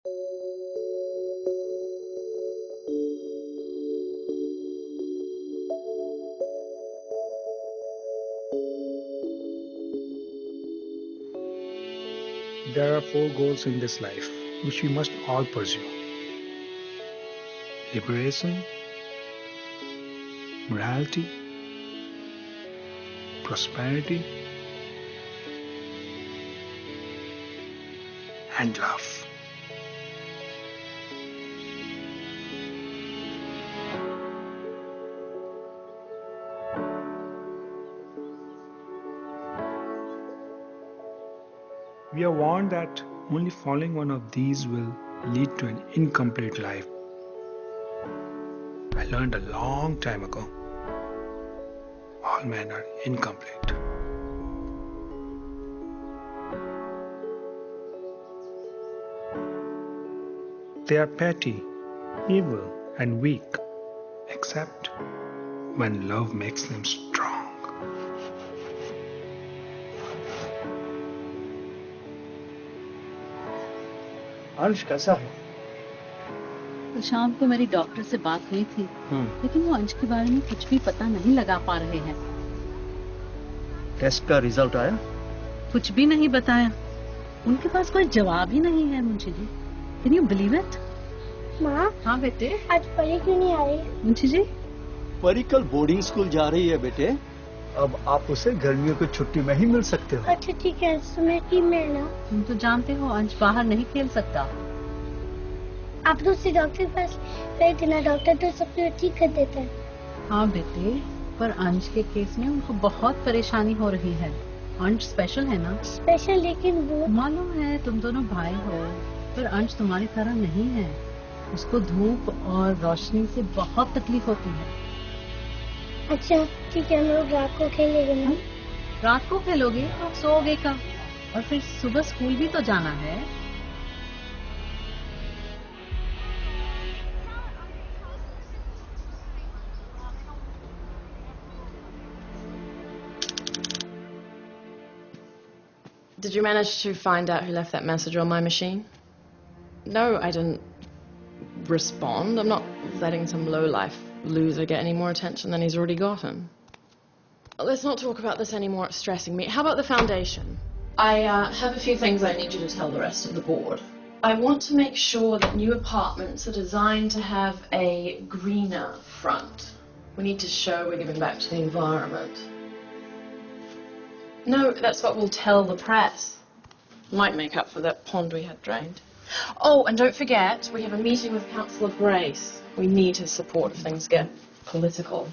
There are four goals in this life which we must all pursue: liberation, morality, prosperity, and love. We are warned that only following one of these will lead to an incomplete life. I learned a long time ago, all men are incomplete. They are petty, evil, and weak, except when love makes them strong. अंश कैसा है? तो शाम को मेरी doctor से बात हुई थी, लेकिन वो अंश के बारे में कुछ भी पता नहीं लगा पा रहे हैं। टेस्ट का रिजल्ट आया? कुछ भी नहीं बताया। उनके पास कोई जवाब ही नहीं है Munshi ji. Can you believe it? माँ। हाँ बेटे। आज परी क्यों नहीं आ रही? मुंशी जी। परी कल बोर्डिंग स्कूल जा रही है बेटे। अब आप उसे गर्मियों की छुट्टी में ही मिल सकते हो। अच्छा ठीक है, तुम्हें टीम में ना। तुम तो जानते हो अंश बाहर नहीं खेल सकता। आप दूसरे डॉक्टर के पास गए थे ना, डॉक्टर तो सब कुछ ठीक कर देता है। हाँ बेटे, पर अंश के केस में उनको बहुत परेशानी हो रही है। अंश स्पेशल है ना? स्पेशल, लेकिन वो मालूम है तुम दोनों भाई हो, पर अंश तुम्हारी तरह नहीं है। उसको धूप और रोशनी से बहुत तकलीफ होती है। अच्छा ठीक है, हम लोग रात को खेलेंगे ना। रात को खेलोगे? सोओगे कब? और फिर सुबह स्कूल भी तो जाना है। Did you manage to find out who left that message on my machine? No, I didn't respond. I'm not letting some lowlife loser get any more attention than he's already gotten. Let's not talk about this anymore. It's stressing me. How about the foundation? I have a few things I need you to tell the rest of the board. I want to make sure that new apartments are designed to have a greener front. We need to show we're giving back to the environment. No, that's what we'll tell the press. Might make up for that pond we had drained. Oh, and don't forget, we have a meeting with Councillor Grace. We need his support if things get political.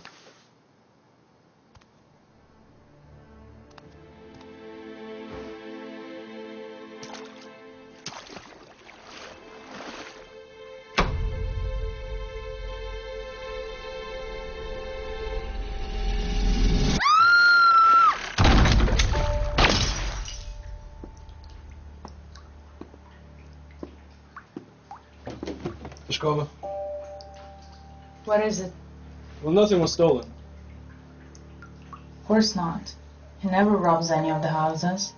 Peshkova. What is it? Well, nothing was stolen. Of course not. He never robs any of the houses.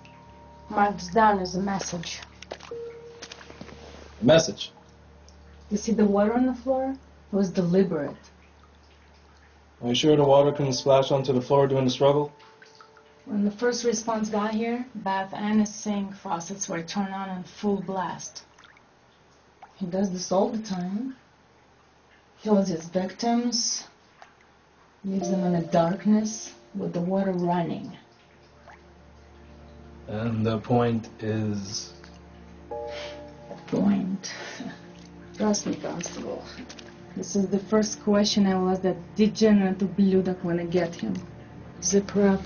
Marks down as a message. A message? You see the water on the floor? It was deliberate. Are you sure the water couldn't splash onto the floor during the struggle? When the first response got here, bath and sink faucets were turned on in full blast. He does this all the time. Kills his victims, leaves them in the darkness with the water running. And the point is... The point. Trust me, Constable. This is the first question I will ask that degenerate ублюдок when I get him. Zip her up.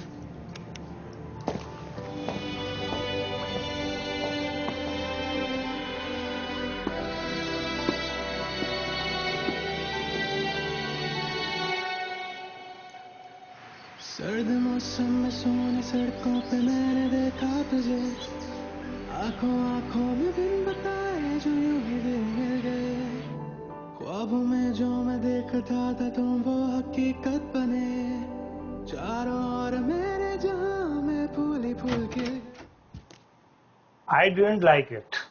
सर्द मौसम में सोने सड़कों पे मैंने देखा तुझे, आंखों आंखों में बिन बताए जो यूं ही दिल मिल गए, ख्वाबों में जो मैं देखता था तुम वो हकीकत बने, चारों ओर मेरे जहां में फूल ही फूल के. I didn't like it.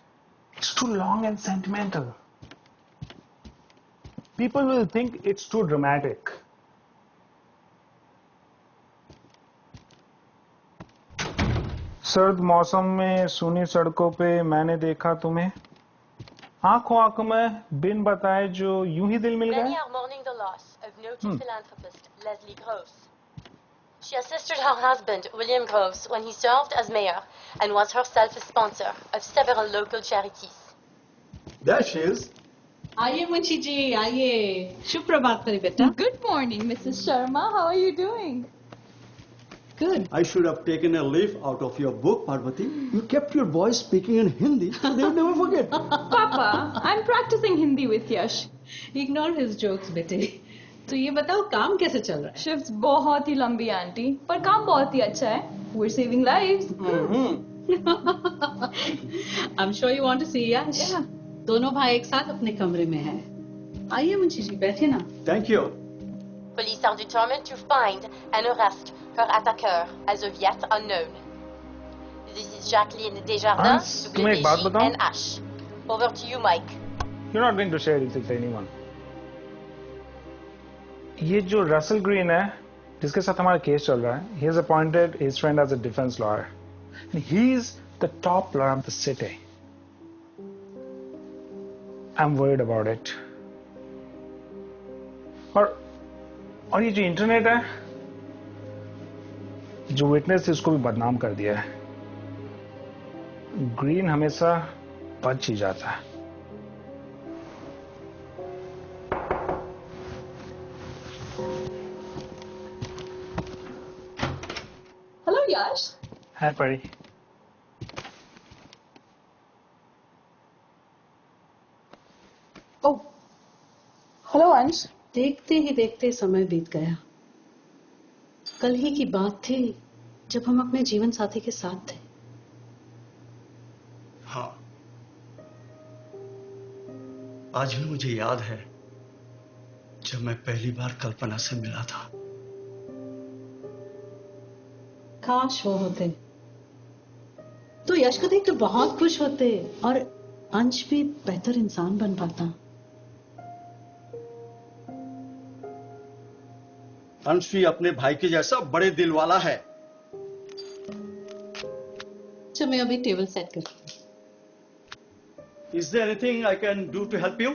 It's too long and sentimental. People will think it's too dramatic. सर्द मौसम में सूनी सड़कों पे मैंने देखा तुम्हें, आंखों आंखों में बिन बताए जो यूं ही दिल मिल गए. Many are mourning the loss of noted philanthropist Leslie Groves. She assisted her husband, William Groves, when he served as mayor and was herself a sponsor of several local charities. There she is. आइए मुंशी जी, आइए. शुभ प्रभात करी बेटा. Good morning, Mrs. Sharma. How are you doing? Good. I should have taken a leaf out of your book, Parvati. You kept your boys speaking in Hindi, so they will never forget. Papa, I'm practicing Hindi with Yash. Ignore his jokes बेटे. तो ये बताओ काम कैसे चल रहा है? Shifts बहुत ही लंबी आंटी, पर काम बहुत ही अच्छा है. We're saving lives. I'm sure you want to see Yash. Yeah. दोनों भाई एक साथ अपने कमरे में हैं. आइए मुंशी जी, बैठिए ना. Thank you. Police are determined to find and arrest her attacker as of yet unknown. This is Jacqueline Desjardins, तुम्हें एक बात WBG बताऊं? and Ash. Over to you, Mike. You're not going to share it with anyone. ये जो Russell green है, जिसके साथ हमारा केस चल रहा है, he has appointed his friend as a defense lawyer. He is the top lawyer of the city. I'm worried about it. और ये जो इंटरनेट है, जो विटनेस है उसको भी बदनाम कर दिया है. ग्रीन हमेशा बच ही जाता है. Hello, Yash. Hi, Pari. Oh. Hello, Ansh. देखते ही देखते समय बीत गया. कल ही की बात थी जब हम अपने जीवन साथी के साथ थे. हाँ, आज भी मुझे याद है जब मैं पहली बार कल्पना से मिला था. काश वो होते तो यश को देख कर बहुत खुश होते और अंश भी बेहतर इंसान बन पाता. अंश भी अपने भाई के जैसा बड़े दिल वाला है. अच्छा, मैं अभी टेबल सेट करती हूँ. Is there anything I can do to help you?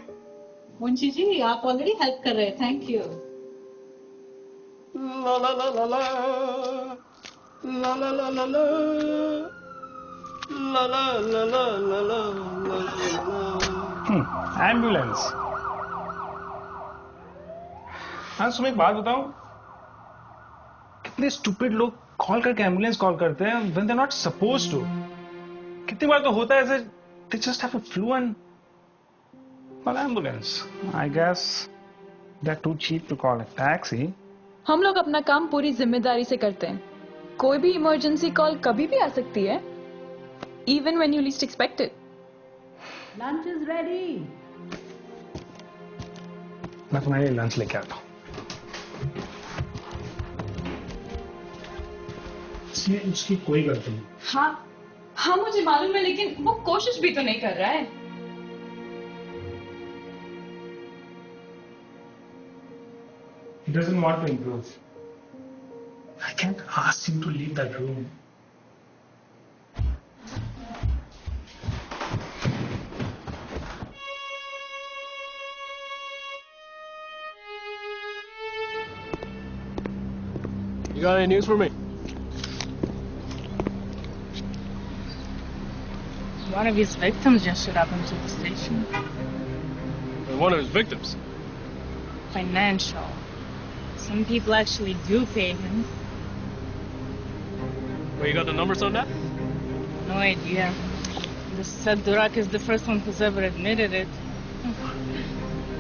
Munshi ji, आप ऑलरेडी हेल्प कर रहे हैं. Thank you. La la la la la la la la la la la la la la la la. Ambulance. हाँ, तुम्हें एक बात बताऊं, कितने स्टूपिड लोग कॉल करके एम्बुलेंस कॉल करते हैं when they're not supposed to. कितनी बार तो होता है ऐसे, they just have a flu and call ambulance. I guess they're too cheap to call a taxi. हम लोग अपना काम पूरी जिम्मेदारी से करते हैं. कोई भी इमरजेंसी कॉल कभी भी आ सकती है, even when you least expect it. Lunch is ready. मैं तुम्हारे लिए लंच लेके आता हूँ. इसमें उसकी कोई गलती नहीं. हाँ मुझे मालूम है, लेकिन वो कोशिश भी तो नहीं कर रहा है. He doesn't want to improve. I can't ask him to leave that room. You got any news for me? One of his victims just showed up into the station. One of his victims? Financial. Some people actually do pay him. Well, you got the numbers on that? No idea. This said Durak is the first one who's ever admitted it.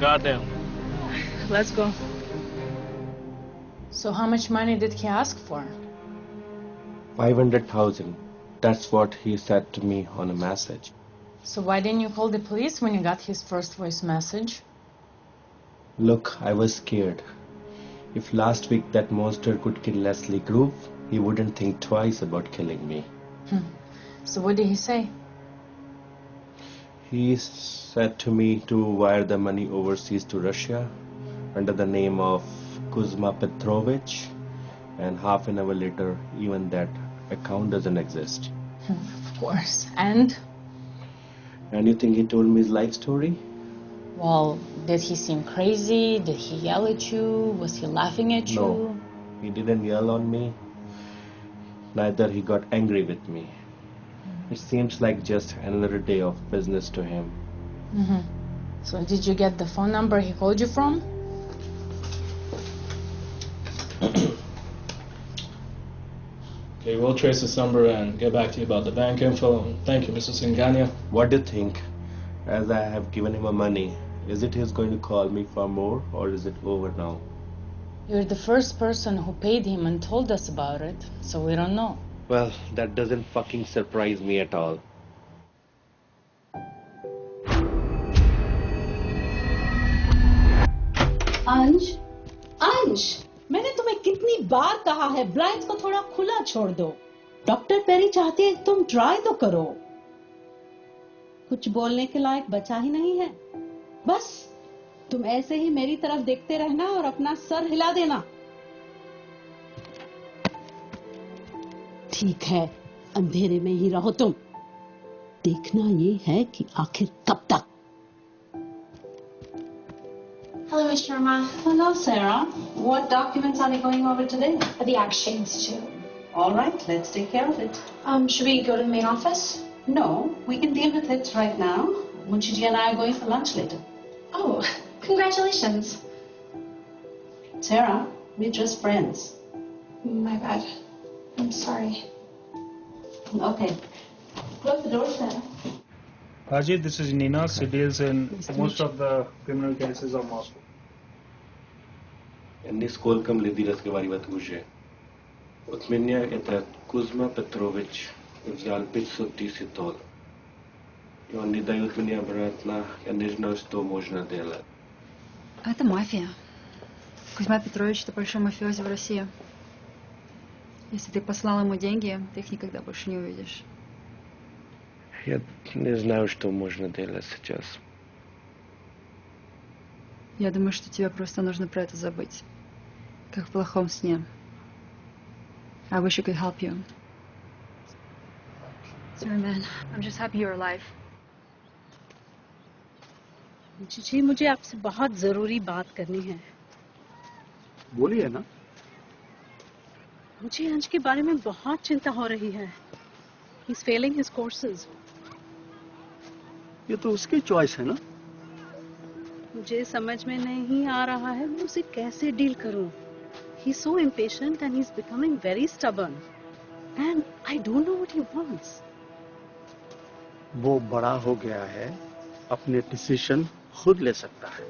Goddamn. Let's go. So how much money did he ask for? 500,000. That's what he said to me on a message. So why didn't you call the police when you got his first voice message? Look, I was scared. If last week that monster could kill Leslie Groove, he wouldn't think twice about killing me. So what did he say? He said to me to wire the money overseas to Russia under the name of Kuzma Petrovich, and half an hour later, even that account doesn't exist. Of course. And? And you think he told me his life story? Well, did he seem crazy? Did he yell at you? Was he laughing at you? No, he didn't yell on me. Neither he got angry with me. It seems like just another day of business to him. So did you get the phone number he called you from? Okay, we'll trace this number and get back to you about the bank info. Thank you, Mr. Singhania. What do you think? As I have given him money, is it he's going to call me for more, or is it over now? You're the first person who paid him and told us about it, so we don't know. Well, that doesn't fucking surprise me at all. अंश, मैंने तुम्हें कितनी बार कहा है blinds को थोड़ा खुला छोड़ दो। डॉक्टर पेरी चाहती है तुम ट्राई तो करो। कुछ बोलने के लायक बचा ही नहीं है। बस तुम ऐसे ही मेरी तरफ देखते रहना और अपना सर हिला देना। ठीक है, अंधेरे में ही रहो तुम। देखना ये है कि आखिर कब तक। Hello, Miss Sharma. Hello, Sarah. What documents are we going over today? The Action Institute. All right, let's take care of it. Should we go to the main office? No, we can deal with it right now. Munshiji and I are going for lunch later. Oh, congratulations. Sarah, we're just friends. My bad. I'm sorry. Okay. Close the door, Sarah. Haji, this is Nina. She deals in most of the criminal cases of Moscow. Niskolkam lidi razgovarivati može. Od меня это Кузьма Петрович взял 510 $. И он не дает мне обратно. Я не знаю, что можно делать. Это мафия. Кузьма Петрович — это большой мафиози в России. Если ты послал ему деньги, ты их никогда больше не увидишь. Я не знаю, что можно делать сейчас. Я думаю, что тебе просто нужно про это забыть. Как в плохом сне. I wish I could help you. Sorry, man. I'm just happy you're alive. जी मुझे आपसे बहुत जरूरी बात करनी है। बोलिए ना। मुझे अंश के बारे में बहुत चिंता हो रही है। He's failing his courses. ये तो उसकी चॉइस है ना। मुझे समझ में नहीं आ रहा है मैं उसे कैसे डील करूं। He's so impatient and he's becoming very stubborn. And I don't know what he wants. वो बड़ा हो गया है, अपने डिसीजन खुद ले सकता है।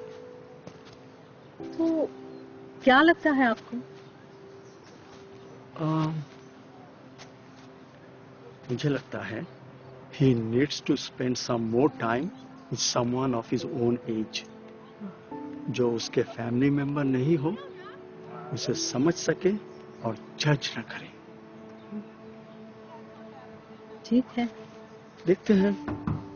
तो क्या लगता है आपको? मुझे लगता है he needs to spend some more time with someone of his own age, जो उसके फैमिली मेंबर नहीं हो, उसे समझ सके और जज न करे। ठीक है, देखते हैं।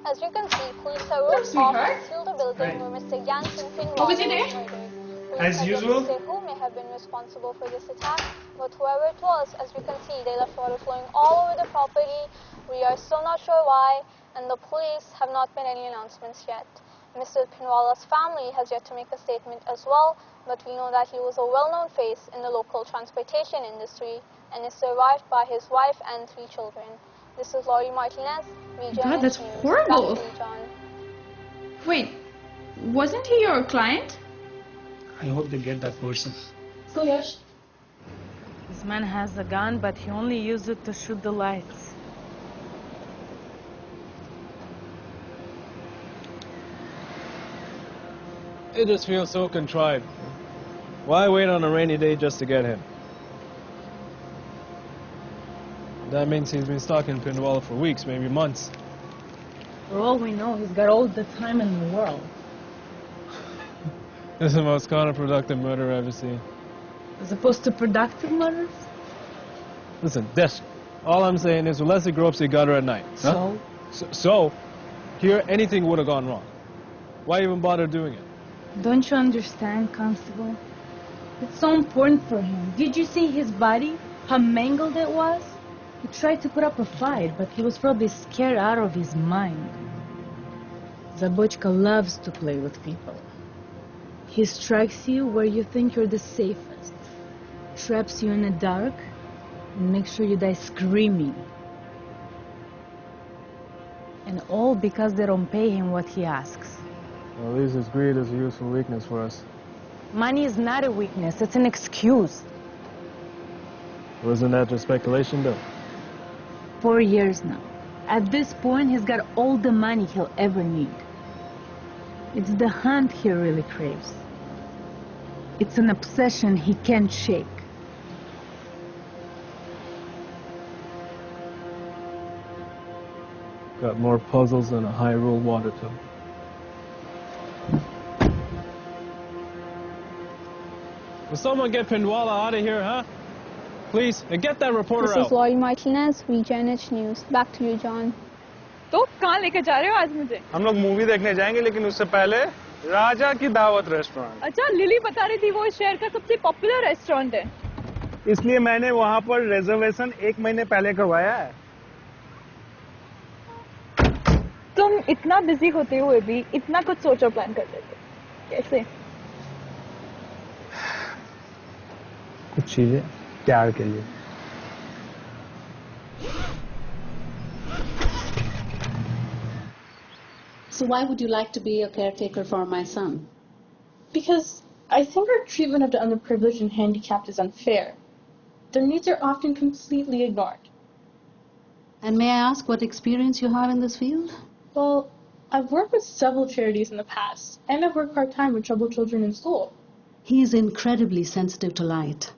As you can see, police have roped off and sealed the building where Mr. Yang Xinping was murdered. As usual. Say who may have been responsible for this attack, but whoever it was, as we can see, they left water flowing all over the property. We are still not sure why, and the police have not made any announcements yet. Mr. Pinwala's family has yet to make a statement as well, but we know that he was a well-known face in the local transportation industry and is survived by his wife and 3 children. This is Laurie Martinez. God, that's horrible. Wait, wasn't he your client? I hope they get that person. So, Yash? This man has a gun, but he only used it to shoot the lights. It just feels so contrived. Why wait on a rainy day just to get him? That means he's been stuck in Pindwala for weeks, maybe months. For all we know, he's got all the time in the world. This is the most counterproductive murder I've ever seen. As opposed to productive murders? Listen, this. All I'm saying is, Leslie Gropsy got her at night. So? So, Here, anything would have gone wrong. Why even bother doing it? Don't you understand, Constable? It's so important for him. Did you see his body? How mangled it was? He tried to put up a fight, but he was probably scared out of his mind. Zabochka loves to play with people. He strikes you where you think you're the safest, traps you in the dark, and makes sure you die screaming. And all because they don't pay him what he asks. Well, at least his greed is a useful weakness for us. Money is not a weakness, it's an excuse. Wasn't that just speculation, though? 4 years now. At this point, he's got all the money he'll ever need. It's the hunt he really craves. It's an obsession he can't shake. Got more puzzles than a Hyrule water tub. Will someone get Pindwala out of here, huh? Please, and get that reporter This out. is Lori Martinez, RegenH News. Back to you, John. तो कहाँ लेकर जा रहे हो आज मुझे? हम लोग मूवी देखने जाएंगे, लेकिन उससे पहले राजा की दावत रेस्टोरेंट. अच्छा, लिली बता रही थी वो इस शहर का सबसे पॉपुलर रेस्टोरेंट है. इसलिए मैंने वहाँ पर रिजर्वेशन 1 महीने पहले करवाया है. तुम इतना बिजी होते हुए भी इतना कुछ सोच और प्लान करते थे. कैसे? कुछ चीजें प्यार के लिए. So why would you like to be a caretaker for my son? Because I think our treatment of the underprivileged and handicapped is unfair. Their needs are often completely ignored. And may I ask what experience you have in this field? Well, I've worked with several charities in the past, and I've worked part-time with troubled children in school. He is incredibly sensitive to light.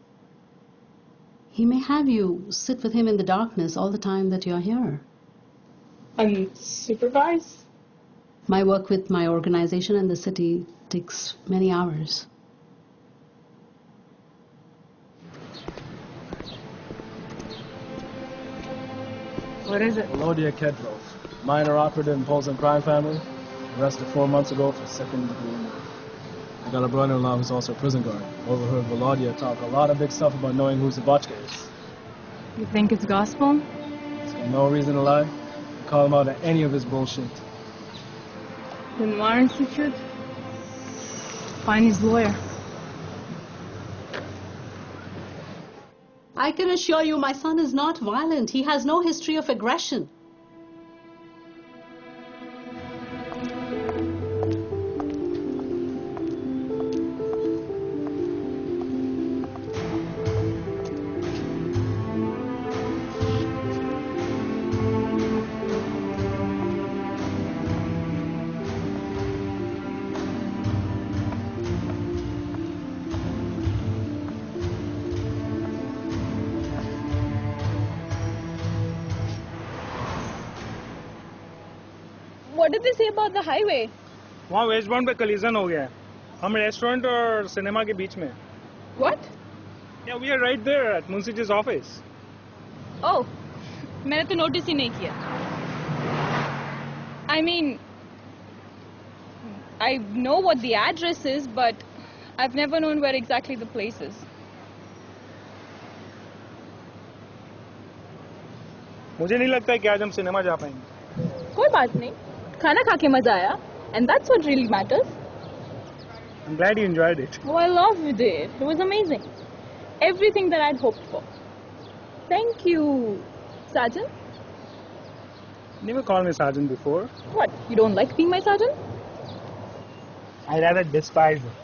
He may have you sit with him in the darkness all the time that you're here. Unsupervised? My work with my organization and the city takes many hours. What is it? Volodya Kedrov, minor operative in Polson crime family, arrested 4 months ago for second-degree murder. I got a brother-in-law who's also a prison guard. Overheard Volodya talk a lot of big stuff about knowing who Zabochka is. You think it's gospel? He's got no reason to lie. Call him out on any of his bullshit. The Noir Institute? Find his lawyer. I can assure you my son is not violent. He has no history of aggression. What did they say about the highway? वहाँ waste bound पे कलीजन हो गया है. हम restaurant और cinema के बीच में. What? Yeah, we are right there at Munsi's office. Oh, मैंने तो नोटिस ही नहीं किया. I mean, I know what the address is, but I've never known where exactly the place is. मुझे नहीं लगता है कि आज हम सिनेमा जा पाएंगे. कोई बात नहीं. खाना खा के मजा आया, and that's what really matters. I'm glad you enjoyed it. Oh, I loved it. It was amazing. Everything that I'd hoped for. Thank you, Sergeant. Never called me sergeant before. What? You don't like being my sergeant? I rather despise it.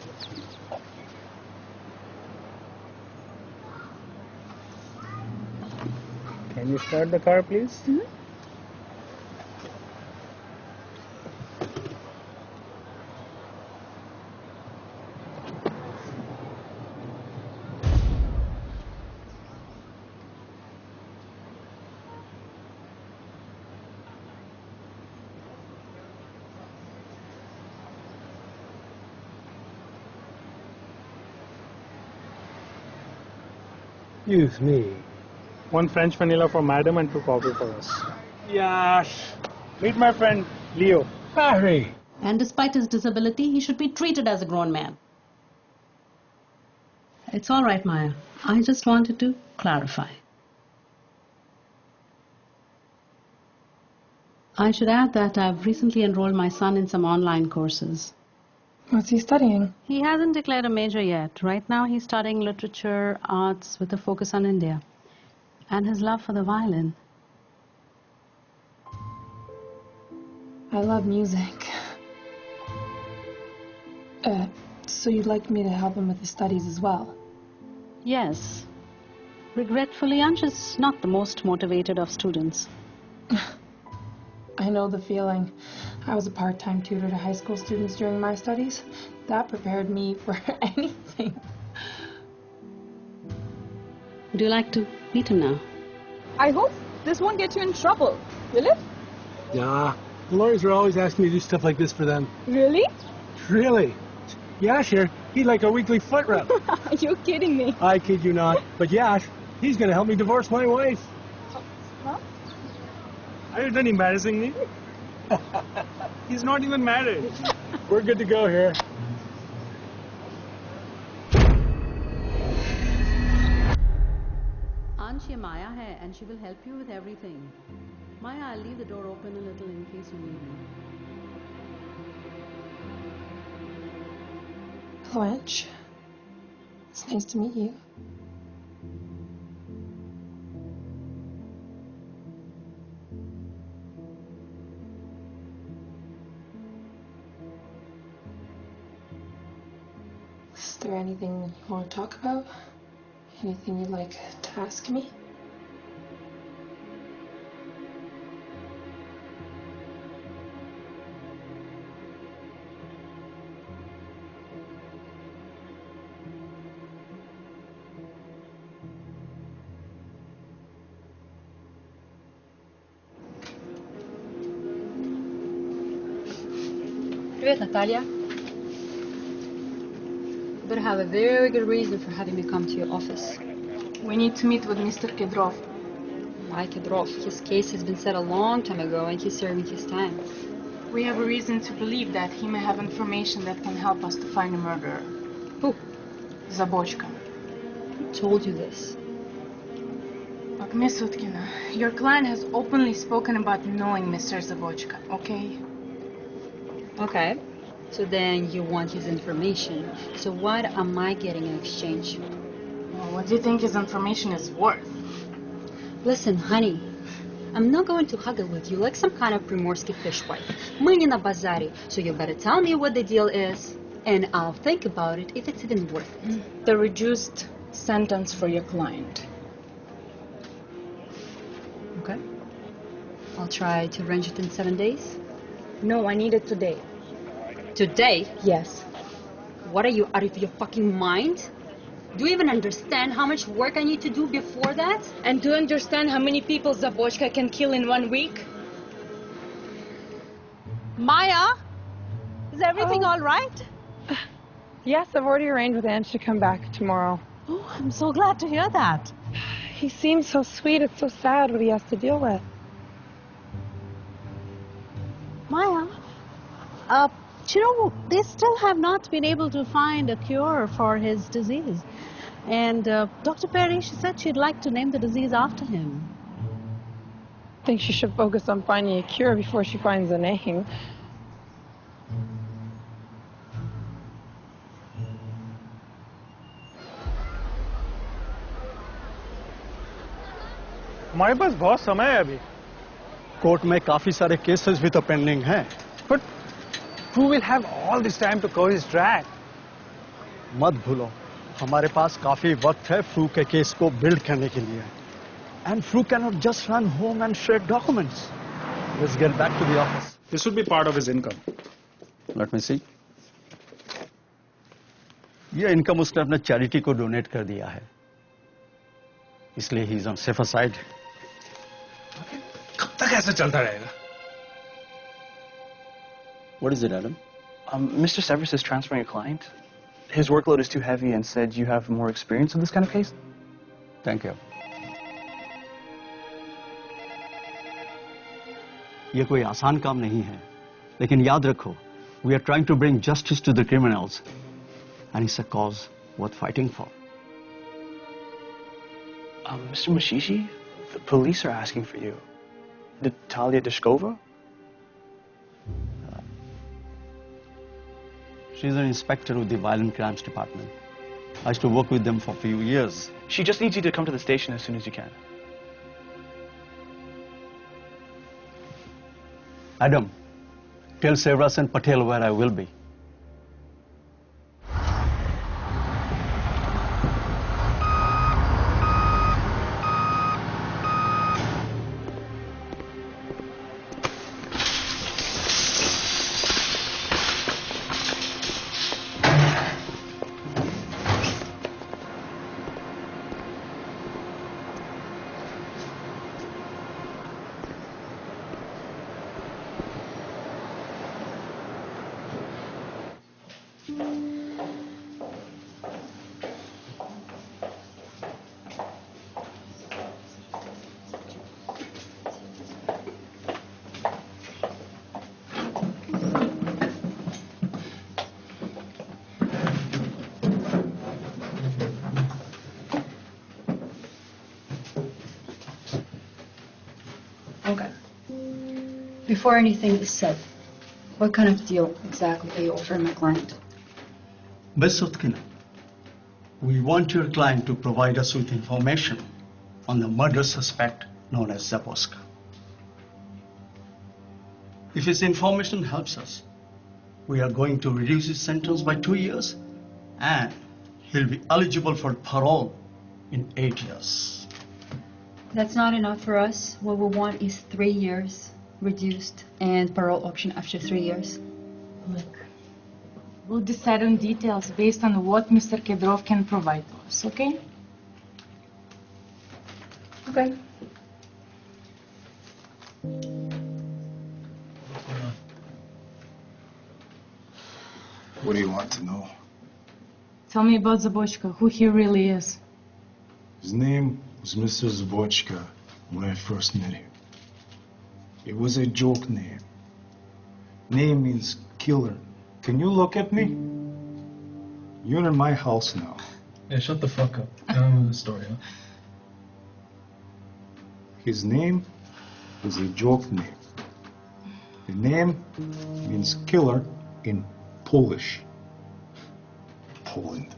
Can you start the car, please? Mm-hmm. Excuse me. One French vanilla for madam and 2 coffee for us. Yash. Meet my friend, Leo. Harry. And despite his disability, he should be treated as a grown man. It's all right, Maya. I just wanted to clarify. I should add that I've recently enrolled my son in some online courses. What's he studying? He hasn't declared a major yet. Right now he's studying literature, arts with a focus on India. And his love for the violin. I love music. So you'd like me to help him with his studies as well? Yes. Regretfully, Ansh is not the most motivated of students. I know the feeling. I was a part-time tutor to high school students during my studies. That prepared me for anything. Would you like to meet him now? I hope this won't get you in trouble, will it? Yeah, the lawyers are always asking me to do stuff like this for them. Really? Really? Yash here, he'd like a weekly foot rub. You're kidding me. I kid you not. But Yash, he's going to help me divorce my wife. Huh? Are you done embarrassing me? He's not even married. We're good to go here. Ansh ye Maya hai and she will help you with everything. Maya, I'll leave the door open a little in case you need me. Hello, Ansh. It's nice to meet you. Is there anything you want to talk about? Anything you'd like to ask me? Привет, Natalia. You better have a very good reason for having me come to your office. We need to meet with Mr. Kedrov. Why Kedrov? His case has been set a long time ago and he's serving his time. We have a reason to believe that he may have information that can help us to find the murderer. Who? Zabochka. Who told you this? Look, Miss Utkina, your client has openly spoken about knowing Mr. Zabochka, okay? Okay. So then you want his information. So what am I getting in exchange? Well, what do you think his information is worth? Listen, honey. I'm not going to haggle with you like some kind of Primorsky fishwife. Money na bazari. So you better tell me what the deal is, and I'll think about it if it's even worth it. The reduced sentence for your client. Okay. I'll try to arrange it in 7 days. No, I need it today. Today? Yes. What are you, out of your fucking mind? Do you even understand how much work I need to do before that? And do you understand how many people Zabochka can kill in 1 week? Maya, is everything all right? Yes, I've already arranged with Ansh to come back tomorrow. Oh, I'm so glad to hear that. He seems so sweet. It's so sad what he has to deal with. Maya, you know, they still have not been able to find a cure for his disease. And Dr. Perry, she said she'd like to name the disease after him. I think she should focus on finding a cure before she finds a name. हमारे पास बहुत समय है अभी. Court में काफी सारे cases भी तो पेंडिंग हैं. But who will have all this time to cover his track? मत भूलो, हमारे पास काफी वक्त है फ्रू के केस को बिल्ड करने के लिए. And Fru cannot just run home and shred documents. Let's get back to the office. This would be part of his income. Let me see. ये इनकम उसने अपने चैरिटी को डोनेट कर दिया है, इसलिए he is on safer side. कब तक ऐसा चलता रहेगा? What is it, Adam? Mr. Severus is transferring a client. His workload is too heavy and said you have more experience in this kind of case. Thank you. ये कोई आसान काम नहीं है. लेकिन याद रखो, we are trying to bring justice to the criminals, and it's a cause worth fighting for. Mr. Mashishi, the police are asking for you. Natalia Deshkova? She's an inspector with the Violent Crimes Department. I used to work with them for a few years. She just needs you to come to the station as soon as you can. Adam, tell Sevras and Patel where I will be. Okay. Before anything is said, what kind of deal exactly are you offering my client? Ms. Sutkina, we want your client to provide us with information on the murder suspect known as Zaborska. If his information helps us, we are going to reduce his sentence by 2 years, and he'll be eligible for parole in 8 years. That's not enough for us. What we want is 3 years reduced and parole option after 3 years. Look, we'll decide on details based on what Mr. Kedrov can provide to us, okay? Okay. What do you want to know? Tell me about Zabochka, who he really is. His name was Mr. Zabochka when I first met him. It was a joke name. Name means killer. Can you look at me? You're in my house now. Yeah, shut the fuck up. Tell me the story, huh? His name was a joke name. The name means killer in Polish. Poland.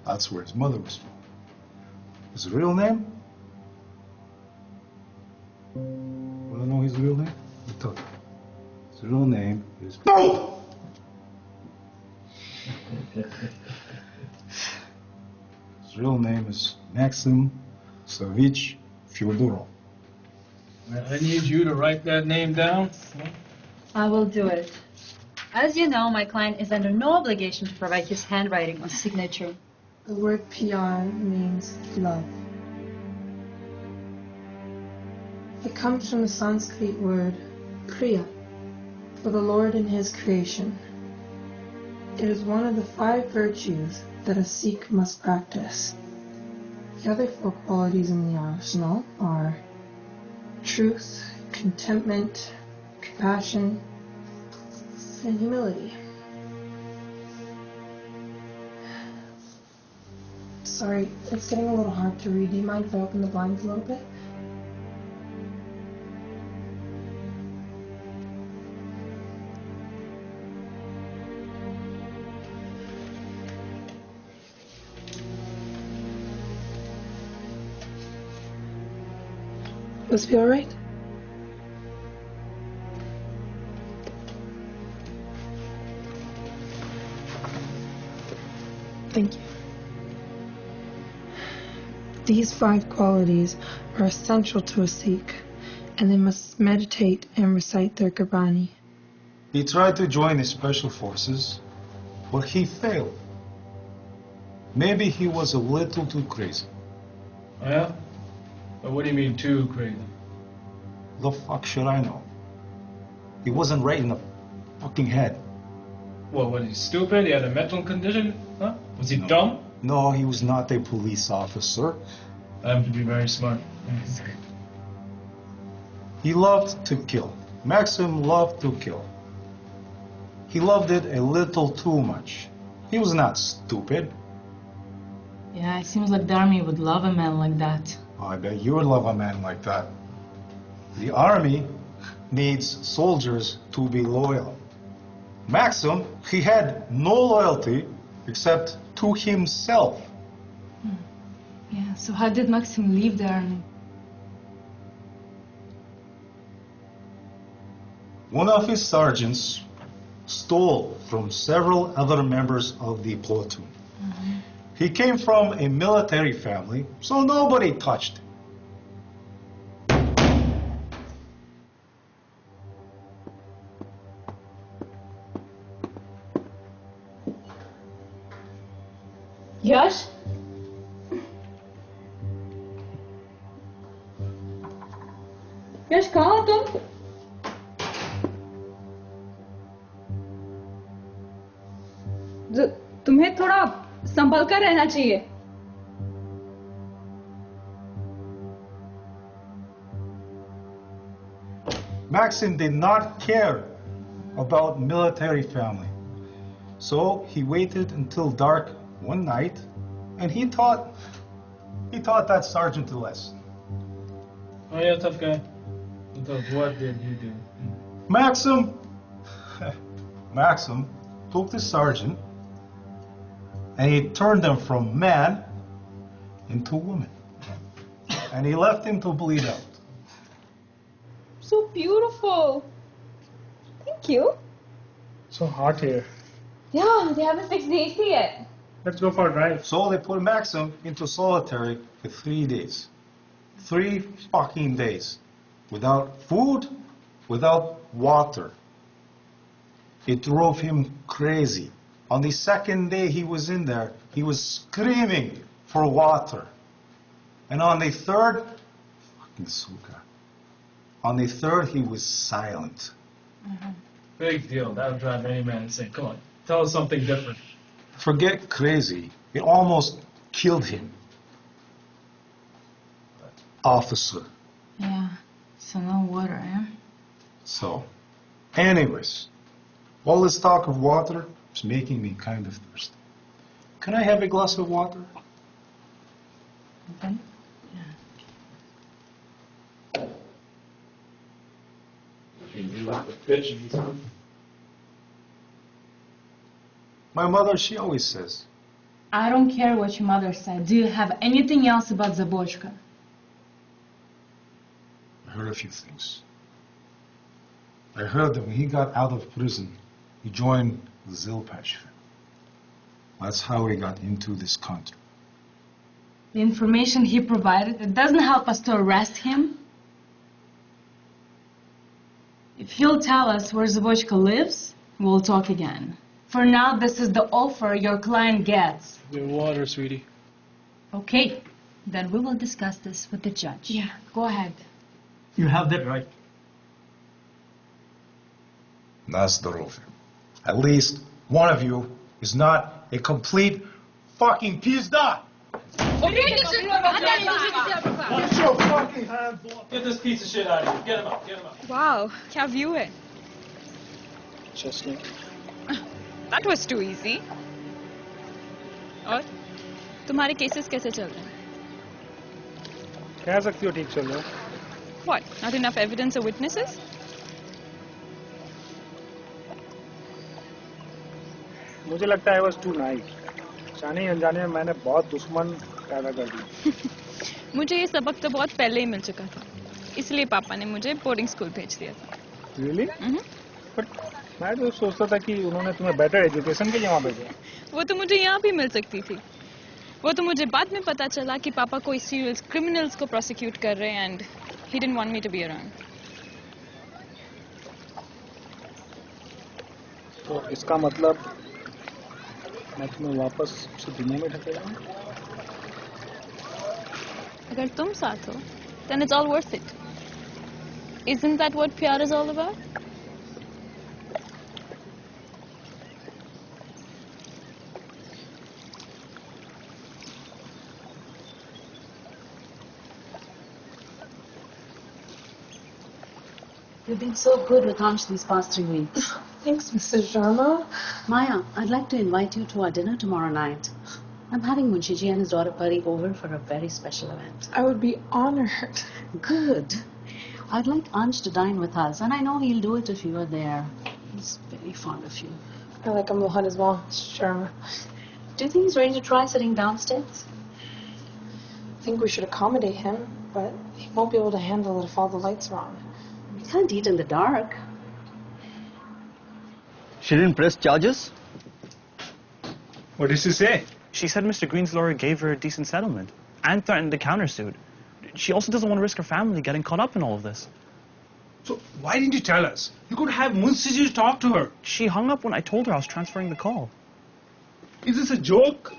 That's where his mother was from. His real name? Want to know his real name? I'll tell you. His real name is... No! His real name is Maxim Savich Fyodorov. I need you to write that name down. I will do it. As you know, my client is under no obligation to provide his handwriting or signature. The word PR means love. It comes from the Sanskrit word Priya, for the Lord in His creation. It is one of the 5 virtues that a Sikh must practice. The other 4 qualities in the arsenal are truth, contentment, compassion, and humility. Sorry, it's getting a little hard to read. Do you mind if I open the blinds a little bit? Does it feel alright? Thank you. These 5 qualities are essential to a Sikh, and they must meditate and recite their Gurbani. He tried to join the special forces, but he failed. Maybe he was a little too crazy. Oh, yeah? But what do you mean too crazy? The fuck should I know? He wasn't right in the fucking head. What, was he stupid? He had a mental condition? Huh? Was he dumb? No, he was not a police officer. I have to be very smart. He loved to kill. Maxim loved to kill. He loved it a little too much. He was not stupid. Yeah, it seems like the army would love a man like that. I bet you would love a man like that. The army needs soldiers to be loyal. Maxim, he had no loyalty except to himself. Yeah, so how did Maxim leave the army? One of his sergeants stole from several other members of the platoon. He came from a military family, so nobody touched him. Yash? यश कहाँ हो तुम? तुम्हें थोड़ा संभल कर रहना चाहिए. Maxim did not care about military family. So he waited until dark one night and he taught that sergeant a lesson. Oh yeah, tough guy. What did you do? Maxim took the sergeant and he turned him from man into woman. And he left him to bleed out. So beautiful. Thank you. So hot here. Yeah, they haven't fixed the AC yet. Let's go for a drive. So they put Maxim into solitary for 3 days. 3 fucking days. Without food, without water. It drove him crazy. On the 2nd day he was in there, he was screaming for water. And on the 3rd, fucking suka. On the 3rd, he was silent. Big deal. That would drive any man insane. Come on, tell us something different. Forget crazy. It almost killed him. Officer. Yeah, so no water, eh? So, anyways, all this talk of water is making me kind of thirsty. Can I have a glass of water? Okay. My mother, she always says, I don't care what your mother said. Do you have anything else about Zabochka? I heard a few things. I heard that when he got out of prison, he joined the Zilpach family. That's how he got into this country. The information he provided, it doesn't help us to arrest him. If he'll tell us where Zabochka lives, we'll talk again. For now, this is the offer your client gets. Your water, sweetie. Okay, then we will discuss this with the judge. Yeah, go ahead. You have that right. Nazdarovim. At least one of you is not a complete fucking pizda. Put your fucking hands off. Get this piece of shit out of here. Get him up, get him up. Wow, क्या view है? Chestnut. That was too easy. और तुम्हारे cases कैसे चल रहे हैं? कह सकती हो ठीक चल रहा है. What? Not enough evidence or witnesses? मुझे लगता है I was too naive. जाने अनजाने में मैंने बहुत दुश्मन पैदा कर दिए. मुझे ये सबक तो बहुत पहले ही मिल चुका था. इसलिए पापा ने मुझे बोर्डिंग स्कूल भेज दिया था. Really? But मैं तो सोचता था कि उन्होंने तुम्हें बेटर एजुकेशन के लिए वहाँ भेजा. वो तो मुझे यहाँ भी मिल सकती थी. वो तो मुझे बाद में पता चला कि पापा कोई सीरियल क्रिमिनल्स को प्रोसिक्यूट कर रहे हैं and he didn't want me to be around. तो इसका मतलब मैं तुम्हें वापस से दुनिया में ढकेला हूँ. अगर तुम साथ हो, then it's all worth it. Isn't that what प्यार is all about? You've been so good with Ansh these past 3 weeks. Thanks, Mrs. Sharma. Maya, I'd like to invite you to our dinner tomorrow night. I'm having Munshiji and his daughter Pari over for a very special event. I would be honored. Good. I'd like Ansh to dine with us, and I know he'll do it if you are there. He's very fond of you. I like him a lot as well, Mrs. Sharma. Do you think he's ready to try sitting downstairs? I think we should accommodate him, but he won't be able to handle it if all the lights are on. We can't eat in the dark. She didn't press charges? What did she say? She said Mr. Green's lawyer gave her a decent settlement and threatened a countersuit. She also doesn't want to risk her family getting caught up in all of this. So why didn't you tell us? You could have Munshiji talk to her. She hung up when I told her I was transferring the call. Is this a joke?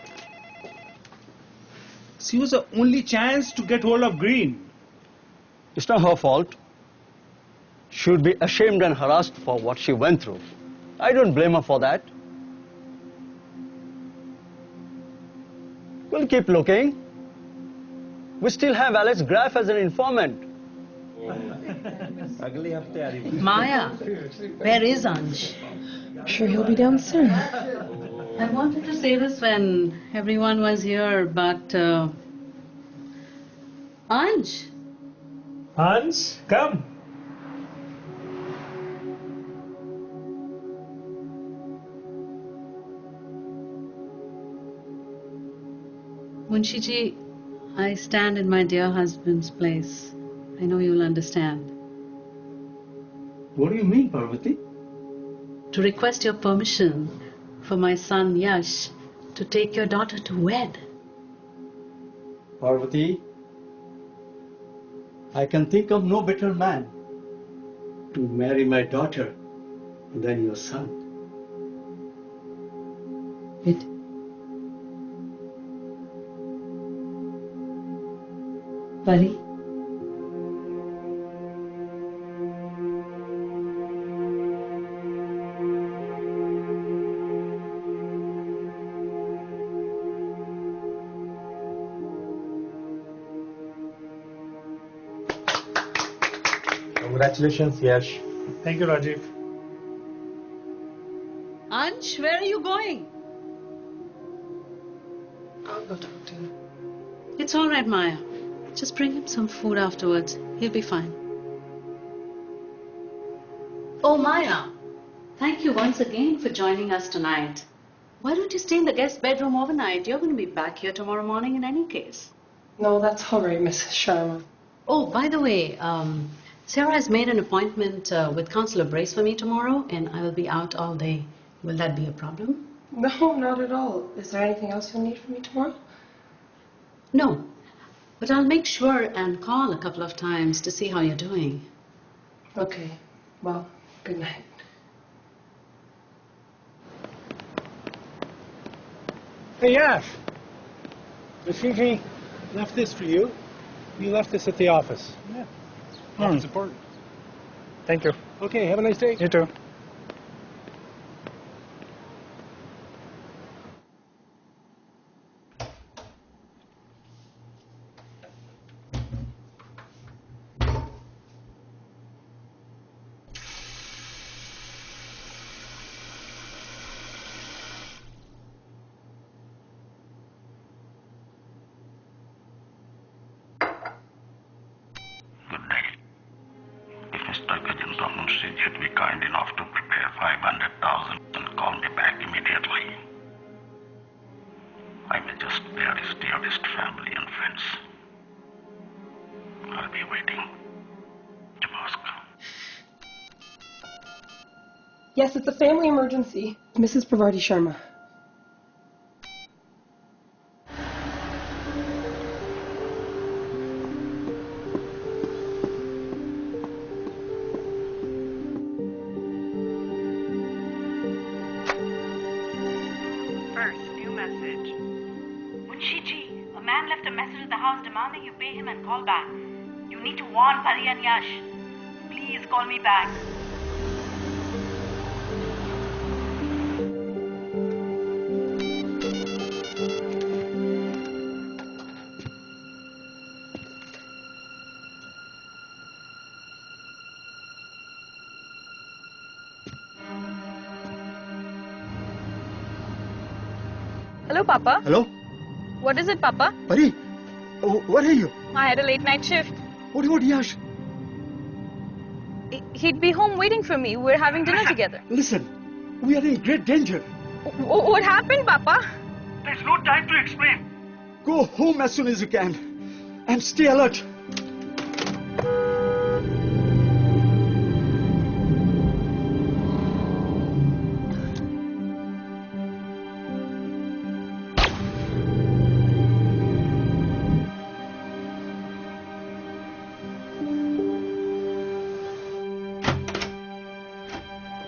She was the only chance to get hold of Green. It's not her fault. She would be ashamed and harassed for what she went through. I don't blame her for that. We'll keep looking. We still have Alex Graff as an informant. Maya, where is Ansh? I'm sure he'll be down soon. I wanted to say this when everyone was here, but Ansh. Hans, come. Munshiji, I stand in my dear husband's place. I know you'll understand. What do you mean, Parvati? To request your permission for my son Yash to take your daughter to wed. Parvati, I can think of no better man to marry my daughter than your son. It. Pari? Congratulations, Yash. Thank you, Rajiv. Ansh, where are you going? I'll go talk to him. It's all right, Maya. Just bring him some food afterwards. He'll be fine. Oh, Maya. Thank you once again for joining us tonight. Why don't you stay in the guest bedroom overnight? You're going to be back here tomorrow morning in any case. No, that's all right, Mrs. Sharma. Oh, by the way, Sarah has made an appointment with Councillor Brace for me tomorrow, and I will be out all day. Will that be a problem? No, not at all. Is there anything else you'll need from me tomorrow? No. But I'll make sure and call a couple of times to see how you're doing. Okay. Well, good night. Hey, Yash. Munshiji left this for you. You left this at the office. Yeah. Oh, it's important. Thank you. Okay, have a nice day. You too. Good day. If Mr. Gajendra Munshi would be kind enough to prepare 500,000 and call me back immediately. I may just spare his dearest family and friends. I'll be waiting. Namaskar. Yes, it's a family emergency. Mrs. Pravarti Sharma. First, new message. Munshiji, a man left a message at the house demanding you pay him and call back. You need to warn Pari and Yash. Please call me back. Hello, Papa. Hello? What is it, Papa? Pari, where are you? I had a late night shift. What about Yash? He'd be home waiting for me. We're having dinner together. Listen, we are in great danger. What happened, Papa? There's no time to explain. Go home as soon as you can and stay alert.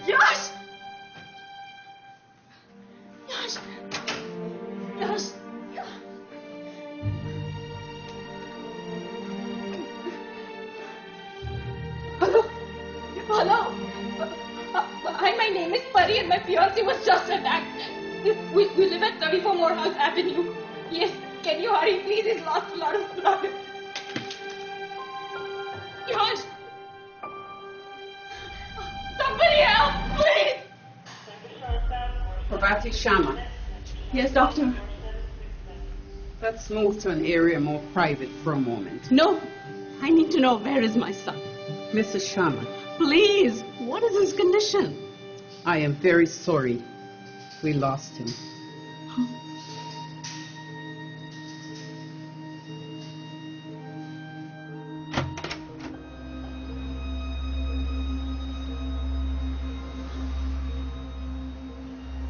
Yash! Yash! Yash! Hello? Hello? Hi, my name is Pari and my fiancé was just attacked. We live at 34 Morehouse Avenue. Yes, can you hurry please? He's lost a lot of blood. Yash! Somebody help, please! Prabhati Sharma, Yes, doctor. let's move to an area more private for a moment. No, I need to know where is my son. Mrs. Sharma, Please, what is his condition? I am very sorry we lost him.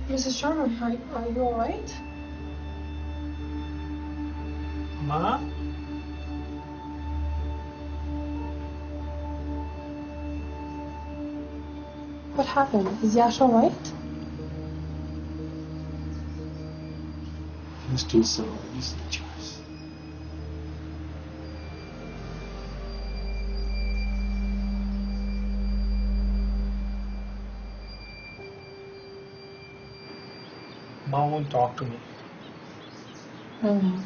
Mrs. Sharma, are you all right? Ma? What happened? Is Yash all right? He's too so easy choice. Ma won't talk to me. I know.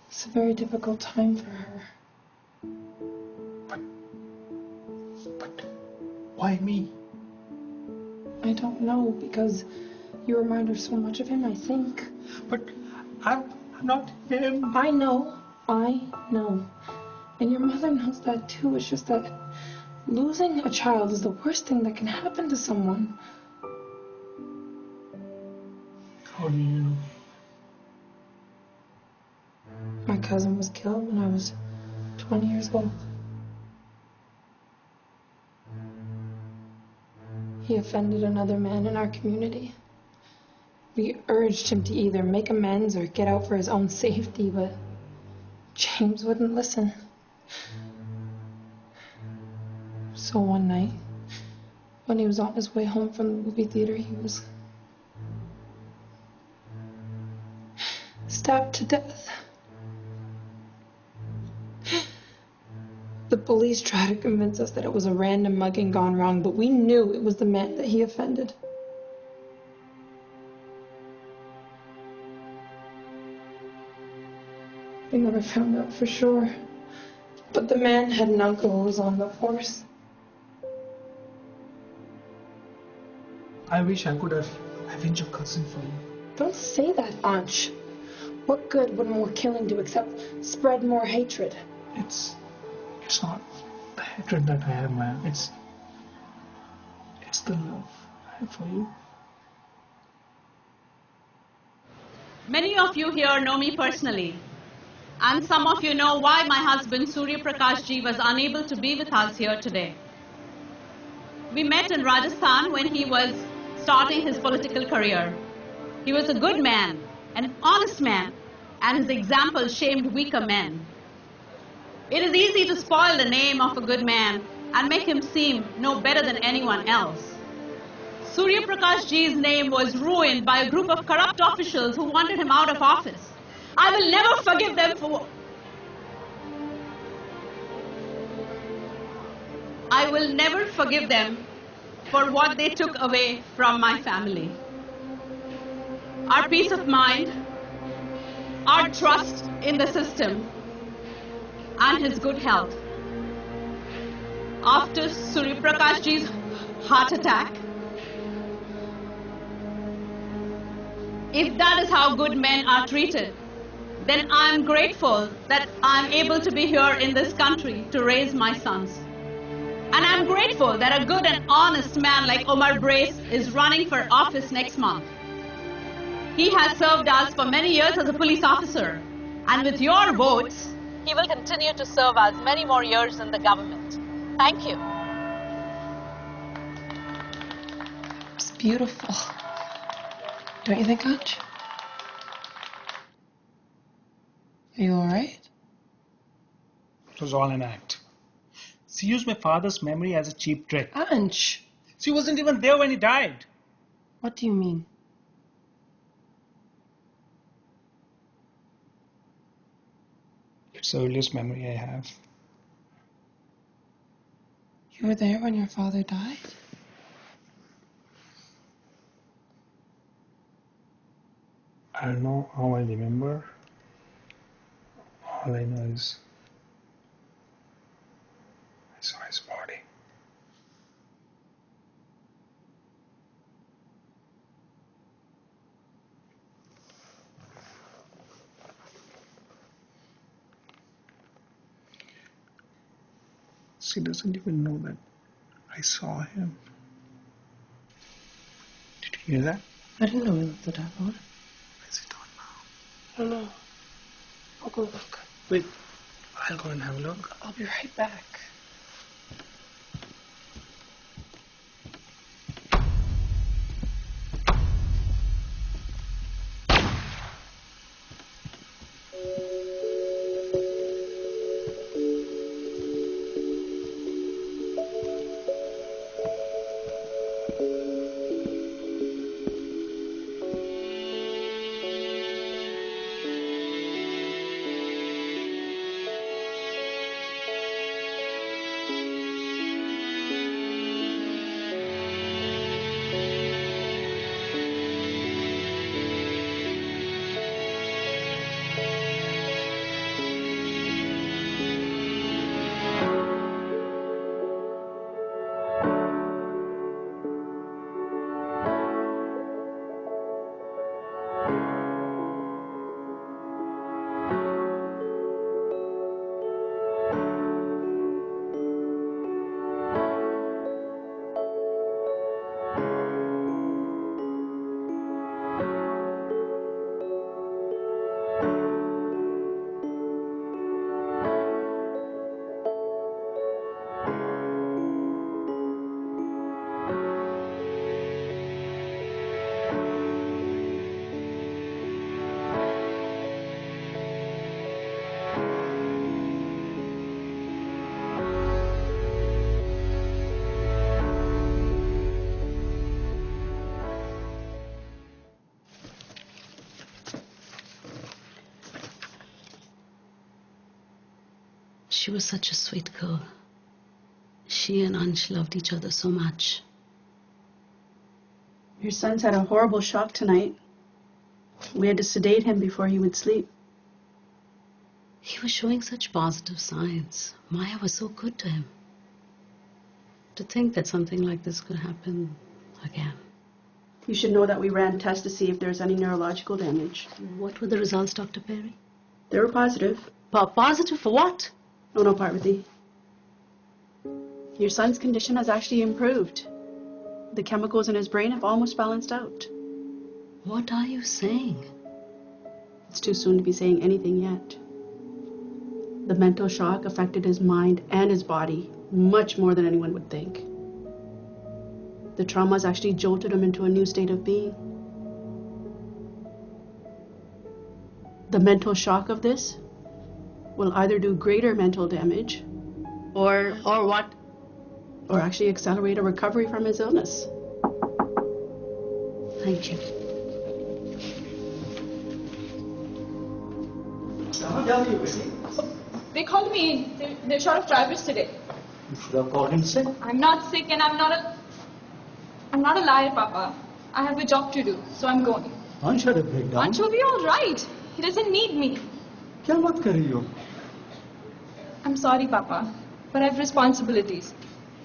It's a very difficult time for her. Why me? I don't know, because you remind her so much of him, I think. But I'm not him. I know. And your mother knows that too. It's just that losing a child is the worst thing that can happen to someone. How do you know? My cousin was killed when I was 20 years old. He offended another man in our community. We urged him to either make amends or get out for his own safety, but James wouldn't listen. So one night, when he was on his way home from the movie theater, he was stabbed to death. The police tried to convince us that it was a random mugging gone wrong, but we knew it was the man that he offended. We never found out for sure, but the man had an uncle who was on the force. I wish I could have avenged your cousin for you. Don't say that, Ansh. What good would more killing do except spread more hatred? It's not the hatred that I have, man. It's the love I have for you. Many of you here know me personally, and some of you know why my husband Surya Prakash Ji was unable to be with us here today. We met in Rajasthan when he was starting his political career. He was a good man, an honest man, and his example shamed weaker men. It is easy to spoil the name of a good man and make him seem no better than anyone else. Surya Prakash Ji's name was ruined by a group of corrupt officials who wanted him out of office. I will never forgive them for... I will never forgive them for what they took away from my family. Our peace of mind, our trust in the system, and his good health. After Surya Prakash Ji's heart attack, If that is how good men are treated, then I'm grateful that I'm able to be here in this country to raise my sons. And I'm grateful that a good and honest man like Omar Brace is running for office next month. He has served us for many years as a police officer. And with your votes, he will continue to serve us many more years in the government. Thank you. It's beautiful. Don't you think, Anj? Are you all right? It was all an act. She used my father's memory as a cheap trick. Anj! She wasn't even there when he died. What do you mean? It's the earliest memory I have. You were there when your father died? I don't know how I remember. All I know is I saw his body. She doesn't even know that I saw him. Did you hear that? I didn't know we looked the devil. Where's it on now? I don't know. I'll go look. Wait, I'll go and have a look. I'll be right back. She was such a sweet girl. She and Ansh loved each other so much. Your son's had a horrible shock tonight. We had to sedate him before he would sleep. He was showing such positive signs. Maya was so good to him. To think that something like this could happen again. You should know that we ran tests to see if there's any neurological damage. What were the results, Dr. Perry? They were positive. Positive for what? Oh no, Parvati. Your son's condition has actually improved. The chemicals in his brain have almost balanced out. What are you saying? It's too soon to be saying anything yet. The mental shock affected his mind and his body much more than anyone would think. The trauma has actually jolted him into a new state of being. The mental shock of this will either do greater mental damage or what? Or actually accelerate a recovery from his illness. Thank you. They called me in. They're short of drivers today. You should have called him sick. I'm not sick and I'm not a liar, Papa. I have a job to do, so I'm going. Ansh had a breakdown. Ansh will be all right. He doesn't need me. क्या बात कर रही हो? I'm sorry, Papa, but I have responsibilities.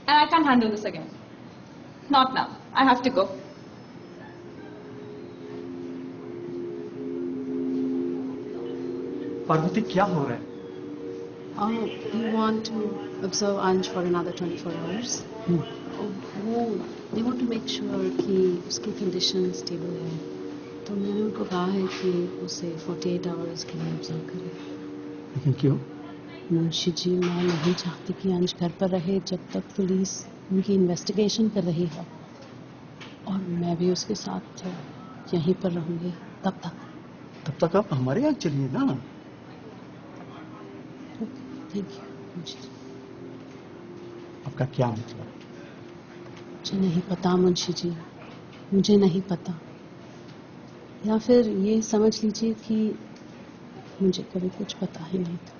And I can't handle this again. Not now. I have to go. Parvati क्या हो रहा है? You want to observe Anj for another 24 hours? They want to make sure कि उसकी condition stable है. तो मैंने उनको कहा है कि उसे 48 hours के लिए observe करें. लेकिन क्यों? मुंशी जी, मैं नहीं चाहती कि अंश घर पर रहे जब तक पुलिस उनकी इन्वेस्टिगेशन कर रही है, और मैं भी उसके साथ यहीं पर रहूंगी तब तक आप हमारे यहाँ चलिए ना. Thank you Munshi ji. आपका क्या मतलब? मुझे नहीं पता मुंशी जी, मुझे नहीं पता. या फिर ये समझ लीजिए कि मुझे कभी कुछ पता ही नहीं था.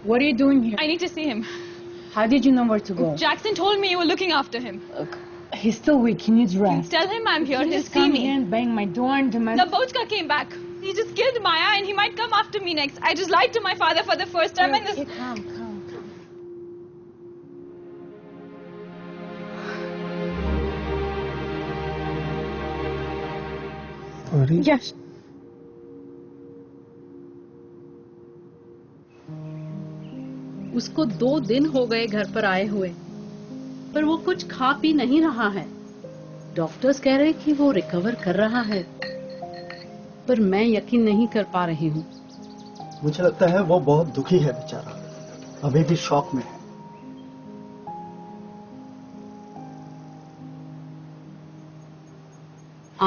What are you doing here? I need to see him. How did you know where to go? Jackson told me you were looking after him. He's still weak. He needs rest. Tell him I'm here. He He'll just see come me. here and bang my door and demand. Labochka came back. He just killed Maya and he might come after me next. I just lied to my father for the first time and this... Okay, calm. Sorry? Yes. उसको 2 दिन हो गए घर पर आए हुए, पर वो कुछ खा पी नहीं रहा है. डॉक्टर्स कह रहे कि वो रिकवर कर रहा है, पर मैं यकीन नहीं कर पा रही हूँ. मुझे लगता है वो बहुत दुखी है बेचारा, अभी भी शॉक में है.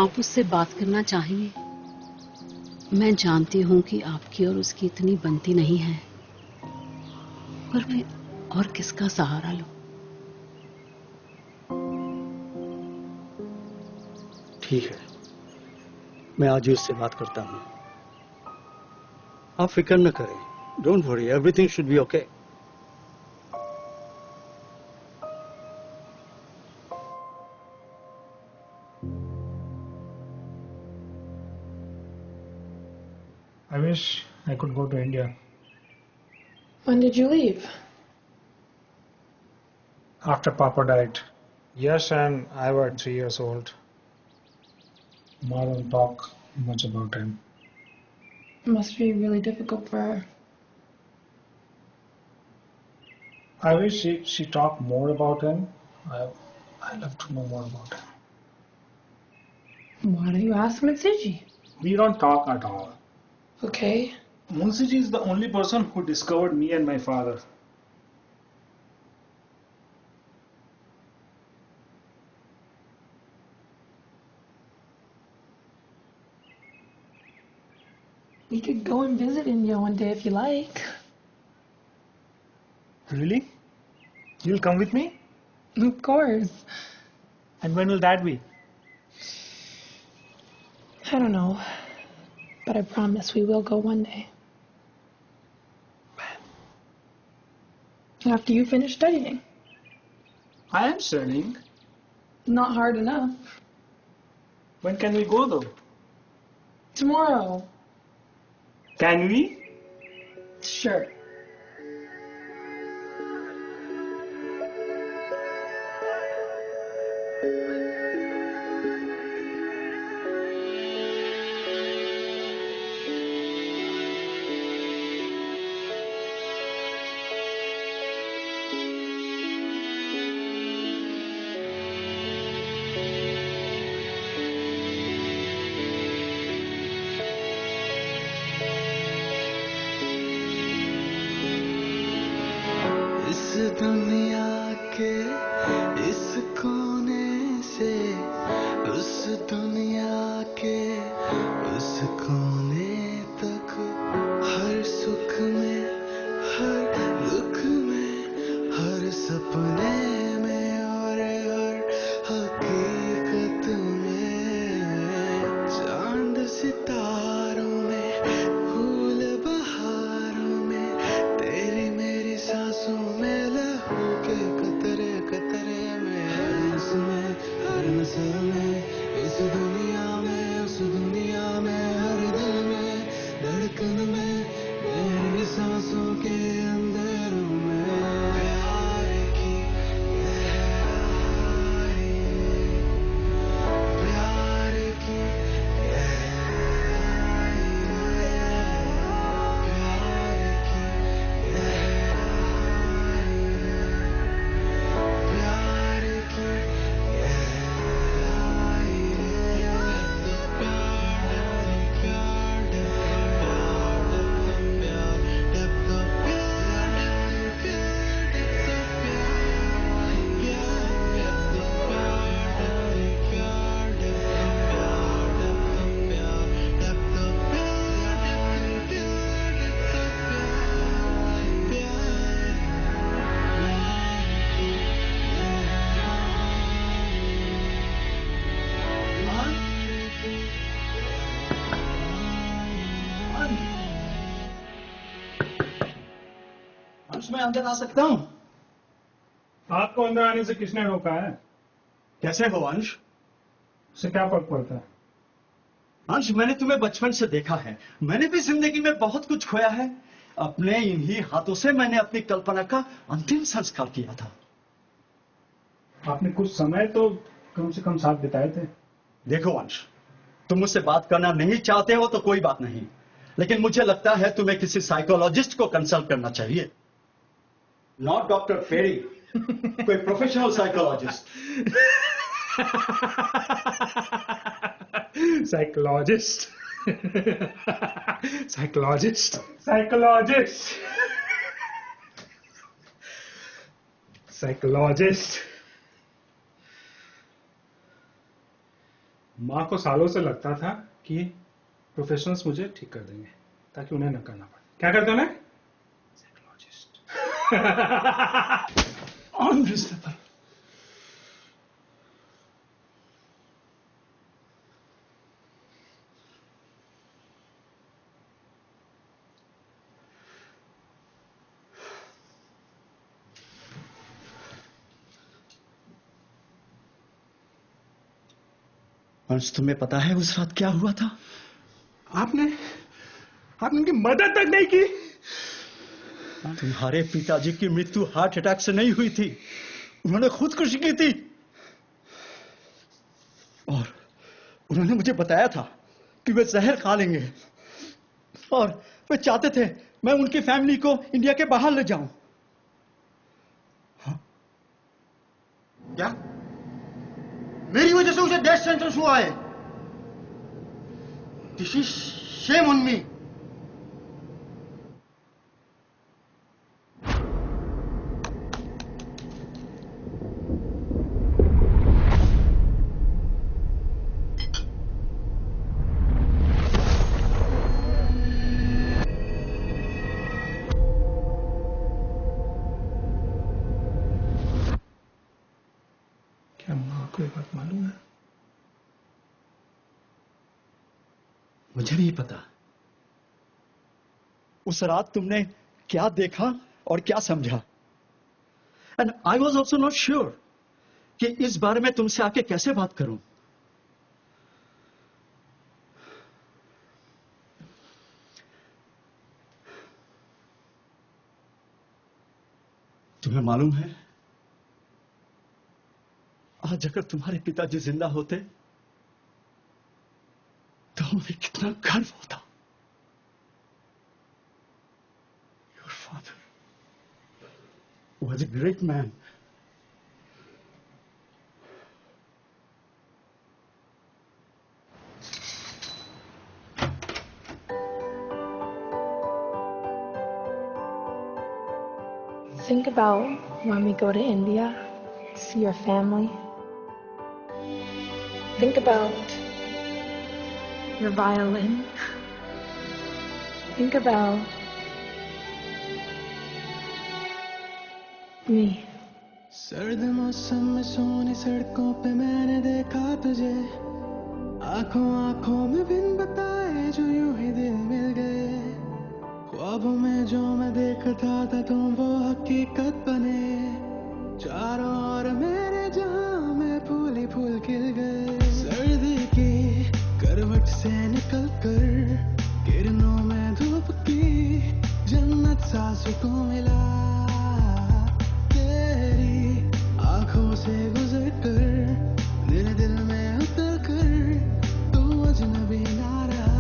आप उससे बात करना चाहिए. मैं जानती हूँ कि आपकी और उसकी इतनी बनती नहीं है, पर मैं और किसका सहारा लूं? ठीक है, मैं आज ही उससे बात करता हूँ. आप फिक्र न करें. Don't worry, everything should be okay. I wish I could go to India. When did you leave? After Papa died. Yash and I were 3 years old. Ma don't talk much about him. It must be really difficult for her. I wish she talked more about him. I love to know more about him. Why don't you ask Munsiji? We don't talk at all. Okay. Munsiji is the only person who discovered me and my father. We could go and visit India one day if you like. Really? You'll come with me? Of course. And when will that be? I don't know. But I promise we will go one day. After you finish studying. I am studying. Not hard enough. When can we go though? Tomorrow. Can we? Sure. मैं अंदर आ सकता हूँ? आपको अंदर आने से किसने रोका है? कैसे हो अंश? उससे क्या फर्क पड़ता है? अंश, मैंने तुम्हें बचपन से देखा है। मैंने भी जिंदगी में बहुत कुछ खोया है। अपने इन्हीं हाथों से मैंने अपनी कल्पना का अंतिम संस्कार किया था। आपने कुछ समय तो कम से कम साथ बिताए थे। देखो अंश, तुम मुझसे बात करना नहीं चाहते हो तो कोई बात नहीं, लेकिन मुझे लगता है तुम्हें किसी साइकोलॉजिस्ट को कंसल्ट करना चाहिए। नॉट डॉक्टर पेरी, कोई professional psychologist. Psychologist psychologist psychologist psychologist. माँ को सालों से लगता था कि प्रोफेशनल्स मुझे ठीक कर देंगे ताकि उन्हें न करना पड़े। क्या करते उन्हें? साइकोलॉजिस्ट। अनरिजनेबल। अंश, तुम्हें पता है उस रात क्या हुआ था? आपने उनकी मदद तक नहीं की। तुम्हारे पिताजी की मृत्यु हार्ट अटैक से नहीं हुई थी, उन्होंने खुदकुशी की थी। और उन्होंने मुझे बताया था कि वे जहर खा लेंगे और वे चाहते थे मैं उनकी फैमिली को इंडिया के बाहर ले जाऊं। हाँ? क्या मेरी वजह से उसे डेथ सेंटेंस हुआ है? This is shame on me. क्या माँ को ये बात मालूम है? मुझे नहीं पता उस रात तुमने क्या देखा और क्या समझा। And I was also not sure कि इस बारे में तुमसे आके कैसे बात करूं। तुम्हें मालूम है, आज अगर तुम्हारे पिताजी जिंदा होते तो हमें कितना गर्व होता। Your father was a great man. Think about when we go to India, see your family. Think about your violin. Think about me. सर्द मौसम में सोनी सड़कों पे मैंने देखा तुझे, आंखों आंखों में बिन बताए जो यूं ही दिल मिल गए। ख्वाबों में जो मैं देखता था तुम वो हकीकत बने, चारों ओर मेरे जहां में फूल ही फूल खिल गए। सर्दी की करवट से निकल कर किरणों में धूप की जन्नत सा सुकून मिला। तेरी आंखों से गुजर कर मेरे दिल में उतर कर तू अजनबी ना रहा।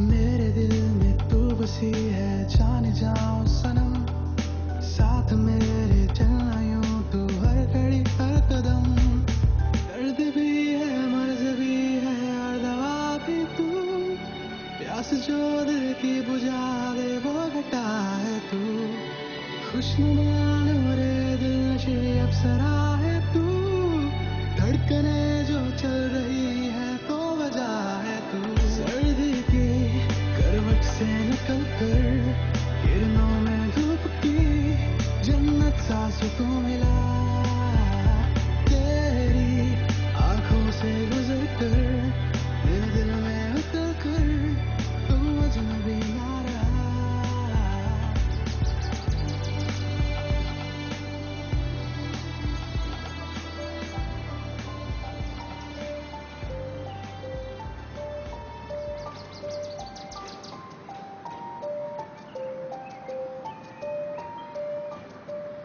मेरे दिल में तू बसी है, जाने जाओ सनम, साथ मेरे चलना यूं तू हर घड़ी हर कदम। दर्द भी है मर्ज भी है और दवा भी तू, प्यास जो दिल की बुझा दे वो घटा है तू। खुशनुमा नूरे दिल नशे अप्सरा है तू, धड़कने जो चल रही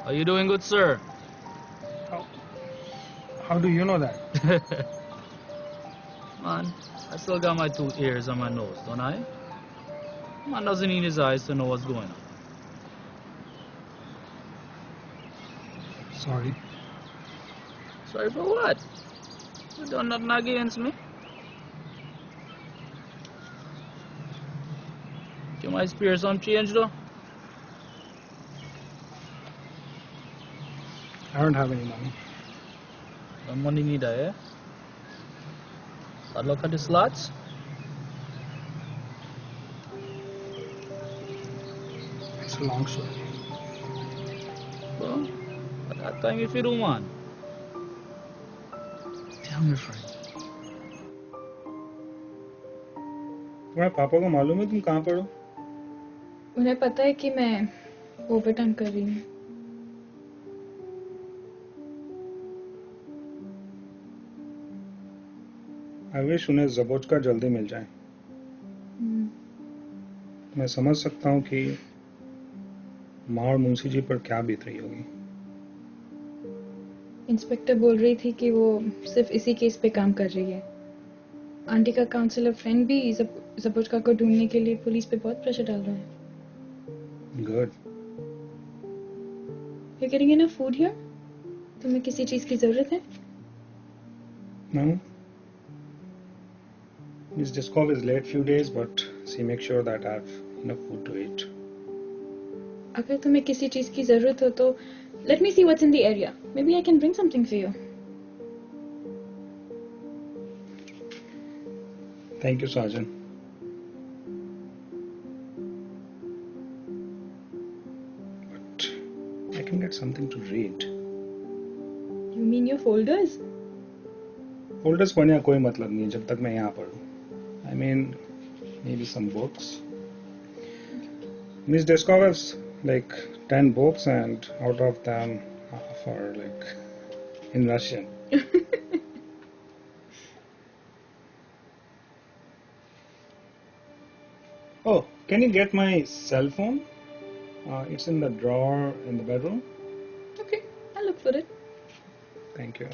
Are you doing good, sir? How do you know that? Man, I still got my 2 ears on my nose, don't I? Man doesn't need his eyes to know what's going on. Sorry. Sorry for what? You done nothing against me. You might spare some change though. I don't have any money. No money neither, eh? But look at the slots. It's a long story. Well, at that time if you don't want. Tell me, friend. तुम्हारे पापा को मालूम है तुम कहाँ पढ़ो? उन्हें पता है कि मैं ओवरटाइम कर रही हूँ। I wish उन्हें ज़बोचका जल्दी मिल जाए। मैं समझ सकता हूँ कि माँ और मुंशी जी पर क्या बीत रही होगी। इंस्पेक्टर बोल रही थी कि वो सिर्फ इसी केस पे काम कर रही है। आंटी का काउंसलर फ्रेंड भी ज़बोचका को ढूंढने के लिए पुलिस पे बहुत प्रेशर डाल रहा है। Good. You're getting enough food here? तुम्हें किसी चीज की जरूरत है? No. Miss Deskov is late few days, but she makes sure that I have enough food to eat. अगर तुम्हें किसी चीज की जरूरत हो तो let me see what's in the area. Maybe I can bring something for you. Thank you, Sergeant. But I can get something to read. You mean your folders? Folders पढ़ने का कोई मतलब नहीं है जब तक मैं यहाँ पढ़ूँ. I mean, maybe some books. Miss Deskov has like 10 books, and out of them, half are like in Russian. Oh, can you get my cell phone? It's in the drawer in the bedroom. Okay, I'll look for it. Thank you.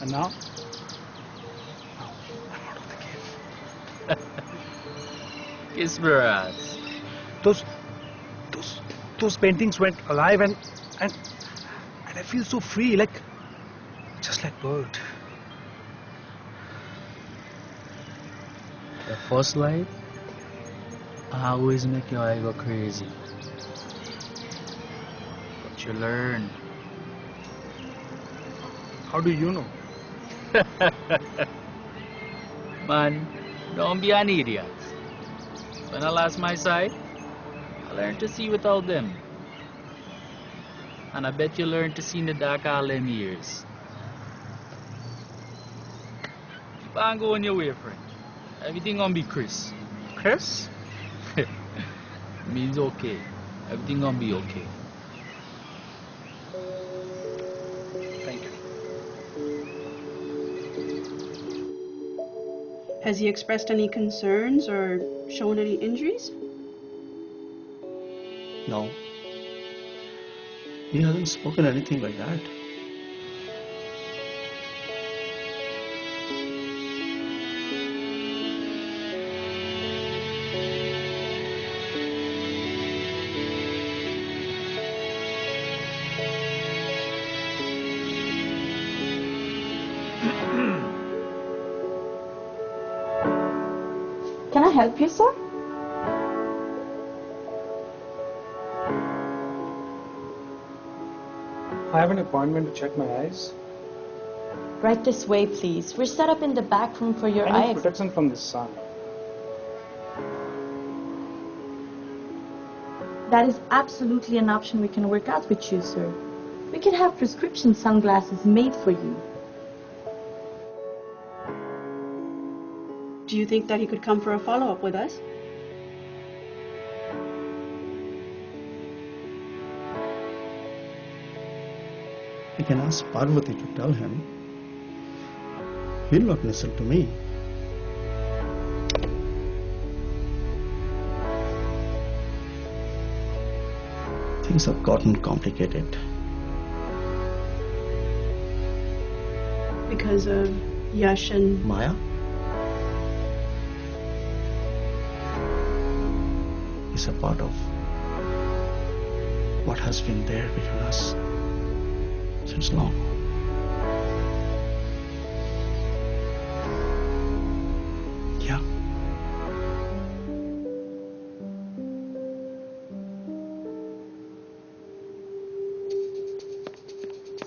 And now? Kiss my ass. Those paintings went alive and I feel so free, like just like bird. The first light, I always make your eye go crazy. But you learn. How do you know? Man, don't be an idiot. When I lost my sight, I learned to see without them. And I bet you learned to see in the dark all them years. Keep on going your way, friend. Everything gonna be Chris. Chris? Means okay. Everything gonna be okay. Thank you. Has he expressed any concerns or shown any injuries? No. He hasn't spoken anything like that. Can I help you, sir? I have an appointment to check my eyes. Right this way, please. We're set up in the back room for your I eye need protection from the sun. That is absolutely an option we can work out with you, sir. We can have prescription sunglasses made for you. Do you think that he could come for a follow-up with us? I can ask Parvati to tell him. He'll not listen to me. things have gotten complicated. Because of Yash and Maya is a part of what has been there between us since long. Yeah.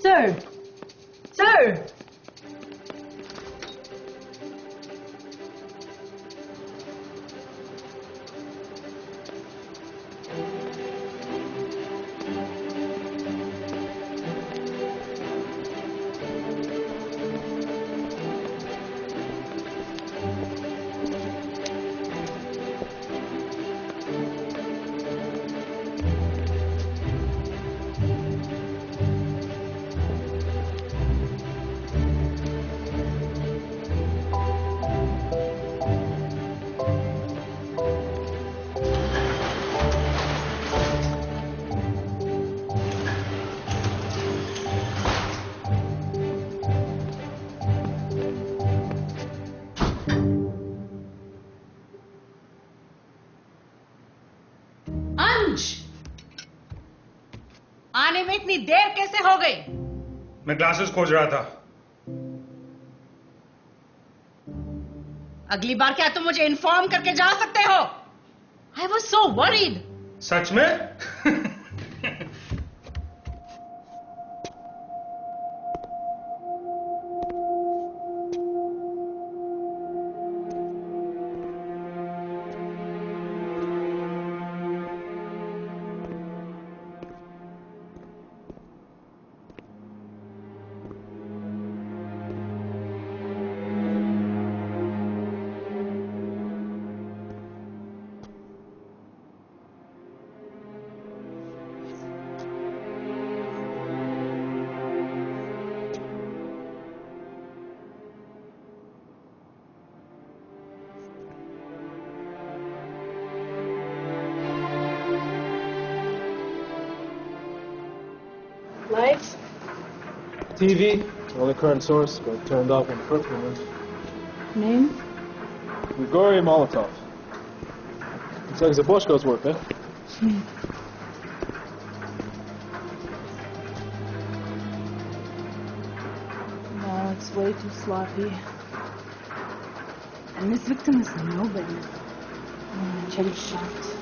Sir! Sir! आने में इतनी देर कैसे हो गई? मैं glasses खोज रहा था। अगली बार क्या तुम मुझे इन्फॉर्म करके जा सकते हो? I was so worried. सच में? Lights? TV, only current source, but turned off when the perfume was. Name? Grigory Molotov. Looks like Zaboshko's work, eh? No, it's way too sloppy. And this victim is nobody. Check his shots.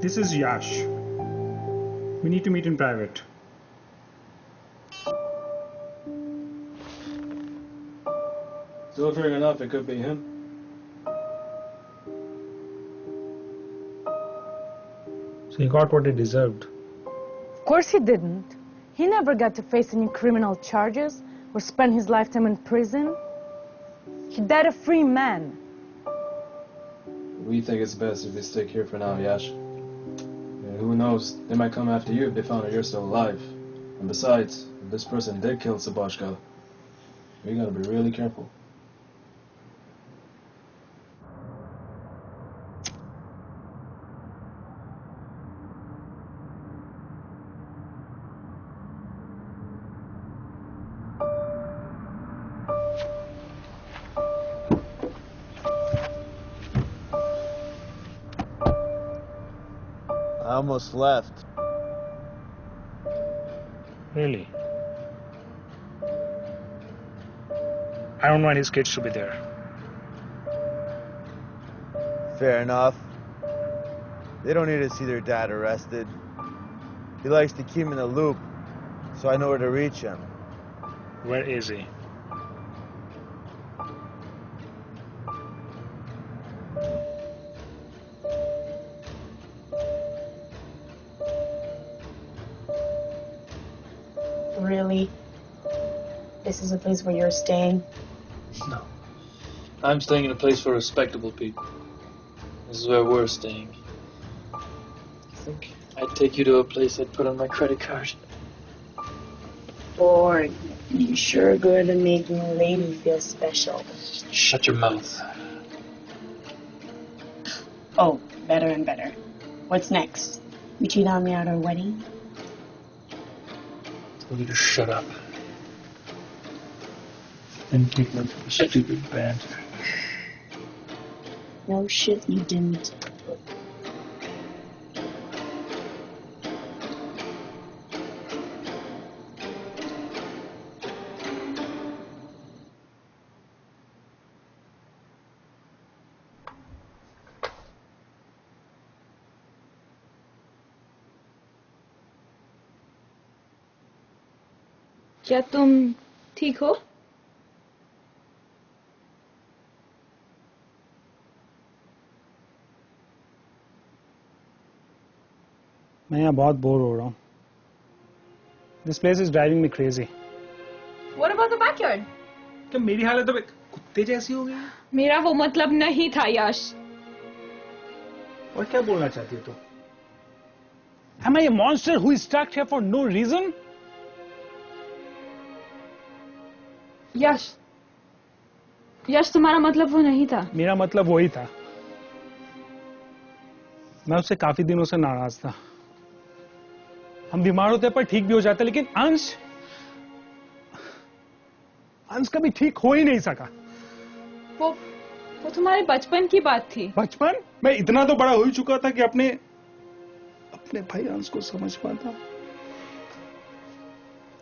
This is Yash. We need to meet in private. Filtering enough, it could be him. So he got what he deserved. Of course he didn't. He never got to face any criminal charges or spend his lifetime in prison. He died a free man. We think it's best if we stick here for now, Yash. And who knows, they might come after you if they found out you're still alive. And besides, if this person did kill Saboshka, we gotta be really careful. I almost left. Really? I don't want his kids to be there. Fair enough. They don't need to see their dad arrested. He likes to keep him in the loop, so I know where to reach him. Where is he? Really? This is a place where you're staying? No. I'm staying in a place for respectable people. This is where we're staying. I think I'd take you to a place I'd put on my credit card. Boy, you're sure good at making a lady feel special. Shut your mouth. Oh, better and better. What's next? We cheat on me at our wedding? Tell you to shut up. And take my stupid banter. No shit, you didn't. क्या तुम ठीक हो? मैं यहाँ बहुत bore हो रहा हूँ. This place is driving me crazy. What about the backyard? क्या मेरी हालत अब कुत्ते जैसी हो गई? मेरा वो मतलब नहीं था यश. और क्या बोलना चाहती है तू? Am I a monster who is stuck here for no reason? यश तुम्हारा मतलब वो नहीं था. मेरा मतलब वही था. मैं उससे काफी दिनों से नाराज था. हम बीमार होते पर ठीक भी हो जाते, लेकिन अंश कभी ठीक हो ही नहीं सका. वो तुम्हारे बचपन की बात थी. बचपन? मैं इतना तो बड़ा हो ही चुका था कि अपने भाई अंश को समझ पाता.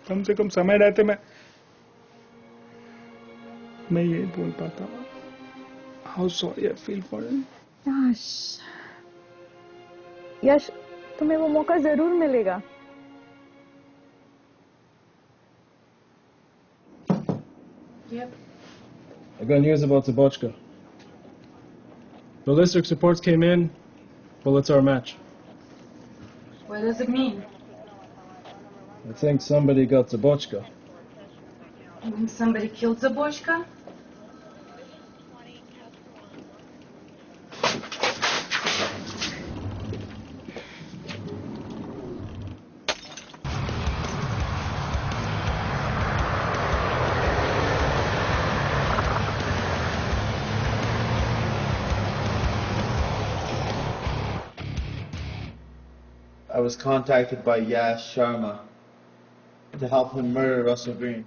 कम से कम समय रहते मैं ये बोल पाता. How sorry I feel for him. यश, तुम्हें वो मौका जरूर मिलेगा. Yep. I got news about Zabochka. Ballistics reports came in. Bullets are a match. What does it mean? I think somebody got Zabochka. You mean somebody killed Zabochka? I was contacted by Yash Sharma to help him murder Russell Green.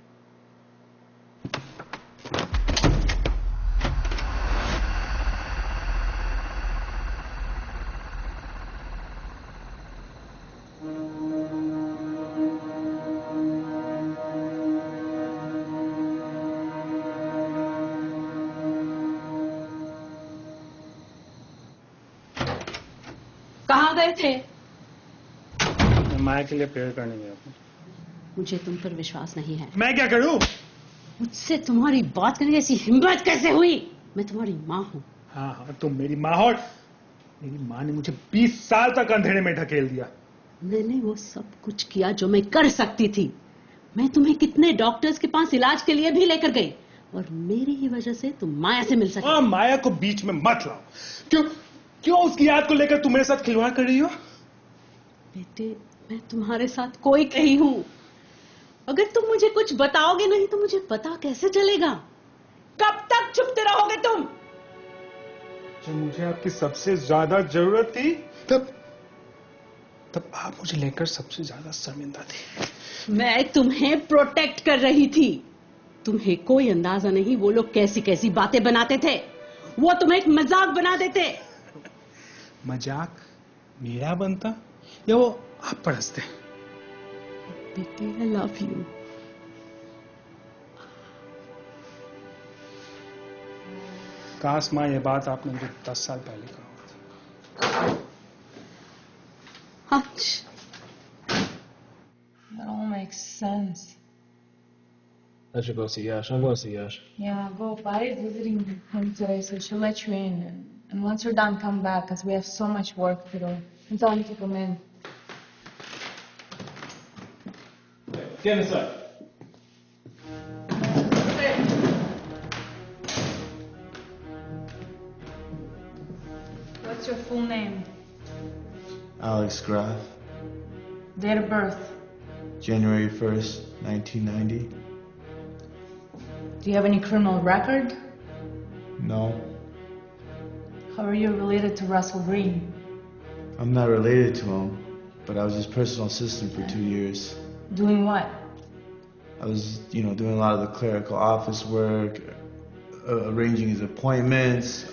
कहाँ गए थे? माया के लिए prayer करने गया. मुझे तुम पर विश्वास नहीं है. मैं क्या करूं? मुझसे तुम्हारी बात करने की ऐसी हिम्मत कैसे हुई? मैं तुम्हारी माँ हूँ. हाँ, तुम मेरी माँ हो. मेरी माँ ने मुझे 20 साल तक अंधेरे में ढकेल दिया. मैंने वो सब कुछ किया जो मैं कर सकती थी. मैं तुम्हें कितने डॉक्टर्स के पास इलाज के लिए भी लेकर गई, और मेरी ही वजह से तुम माया से मिल सके. माया को बीच में मत लाओ. क्यों उसकी याद को लेकर तुम मेरे साथ खिलवाड़ कर रही हो? बेटे, मैं तुम्हारे साथ कोई कही हूं. अगर तुम मुझे कुछ बताओगे नहीं तो मुझे पता कैसे चलेगा? कब तक चुपते रहोगे तुम? जब मुझे आपकी सबसे ज्यादा जरूरत थी तब आप मुझे लेकर सबसे ज्यादा शर्मिंदा थी. मैं तुम्हें प्रोटेक्ट कर रही थी. तुम्हें कोई अंदाजा नहीं वो लोग कैसी कैसी बातें बनाते थे. वो तुम्हें एक मजाक बना देते. मजाक? मेरा बनता या वो आप पर हंसते? Vicky, I love you. काश माँ ये बात आपने मुझे 10 साल पहले कहा होता। Hunch. That all makes sense. I should go see Yash. I'm going to see Yash. Yeah, go. Pari's visiting him today, so she'll let you in. And once you're done, come back, because we have so much work to do. And tell him to come in. Get inside. What's your full name? Alex Graf, Date of birth? January 1st, 1990. Do you have any criminal record? No, How are you related to Russell Green? I'm not related to him, but I was his personal assistant for 2 years. Doing what? I was, doing a lot of the clerical office work, arranging his appointments,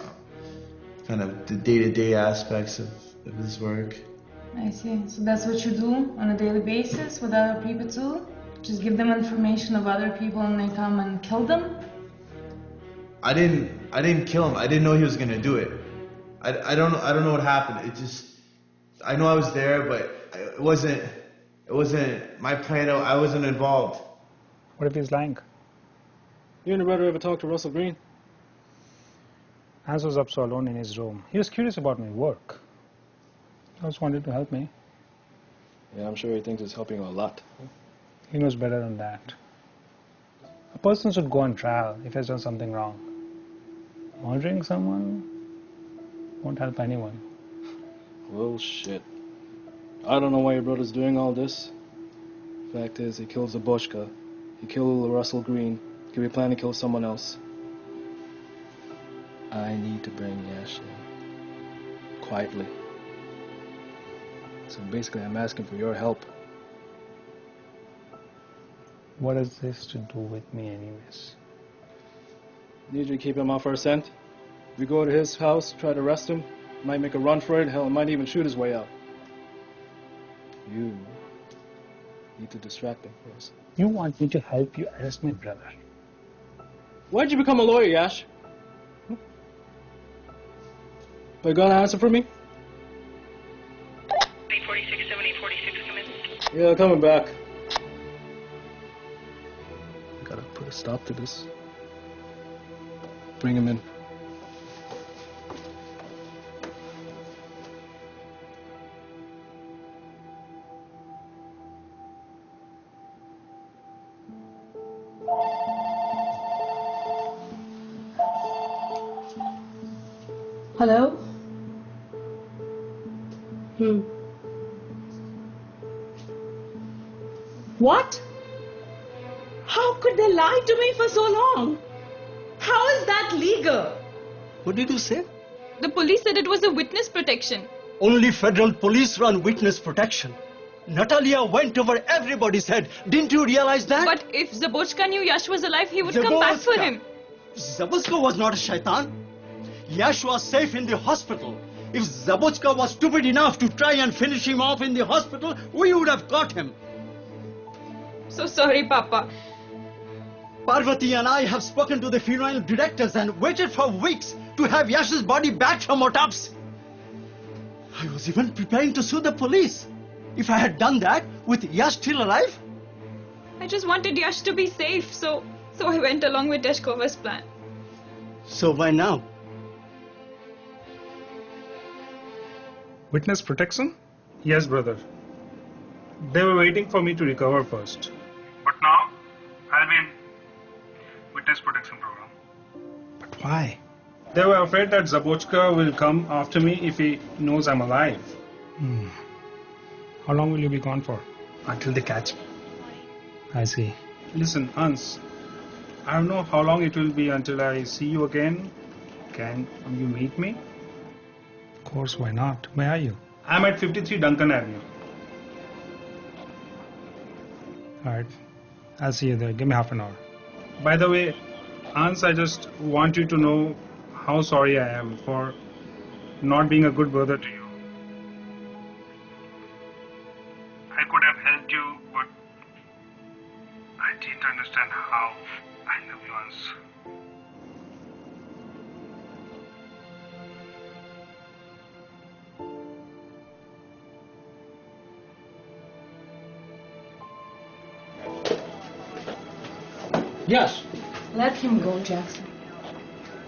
kind of the day-to-day aspects of his work. I see. So that's what you do on a daily basis with other people too? Just give them information of other people and they come and kill them? I didn't kill him. I didn't know he was gonna do it. I don't know what happened. I know I was there, but it wasn't my plan. I wasn't involved. What if he's lying? You and your brother ever talked to Russell Green? Hans was up so alone in his room. He was curious about my work. He just wanted to help me. Yeah, I'm sure he thinks it's helping you a lot. He knows better than that. A person should go on trial if he has done something wrong. Murdering someone won't help anyone. Well, shit. I don't know why your brother's doing all this. Fact is, he killed Zabochka. He killed Russell Green. He could be planning to kill someone else. I need to bring Yash in. Quietly. So basically, I'm asking for your help. What has this to do with me anyways? Need you to keep him off our scent. If we go to his house, try to arrest him, might make a run for it, hell, might even shoot his way out. You need to distract him for us. You want me to help you arrest my brother? Why'd you become a lawyer, Yash? But you got an answer for me? 846, come in. Yeah, coming back. I gotta put a stop to this. Bring him in. Hello? What? How could they lie to me for so long? How is that legal? What did you say? The police said it was a witness protection. Only federal police run witness protection. Natalia went over everybody's head. Didn't you realize that? But if Zabochka knew Yash was alive, he would come back for him. Zabochka was not a shaitan. Yash was safe in the hospital. If Zabochka was stupid enough to try and finish him off in the hospital, we would have got him. So sorry, Papa. Parvati and I have spoken to the funeral directors and waited for weeks to have Yash's body back from autopsy. I was even preparing to sue the police. If I had done that with Yash still alive. I just wanted Yash to be safe, so I went along with Deshkova's plan. So why now? Witness protection? Yes, brother. They were waiting for me to recover first. But now, I'll be in witness protection program. But why? They were afraid that Zabochka will come after me if he knows I'm alive. How long will you be gone for? Until they catch me. I see. Listen, Hans, I don't know how long it will be until I see you again. Can you meet me? Of course, why not? Where are you? I'm at 53 Duncan Avenue. Alright, I'll see you there. Give me half an hour. By the way, Hans, I just want you to know how sorry I am for not being a good brother to you. I could have helped you, but I didn't understand how I love you once. Yes. Let him go, Jackson.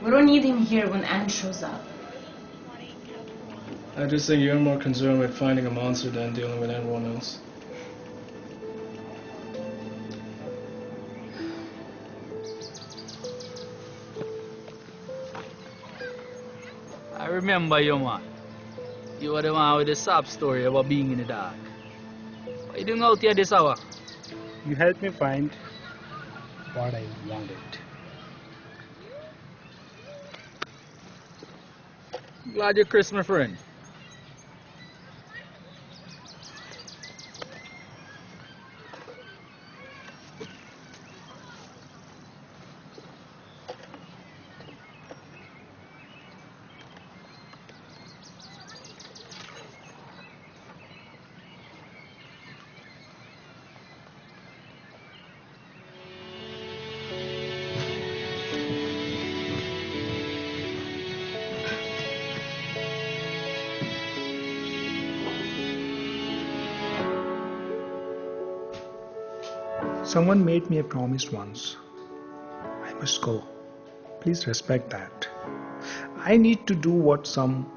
We don't need him here when Anne shows up. I just think you're more concerned with finding a monster than dealing with everyone else. I remember you, man. You were the one with the sob story about being in the dark. What are you doing out here this hour? You helped me find what I wanted. Glad you're Chris, my friend. Someone made me a promise once. I must go. Please respect that. I need to do what some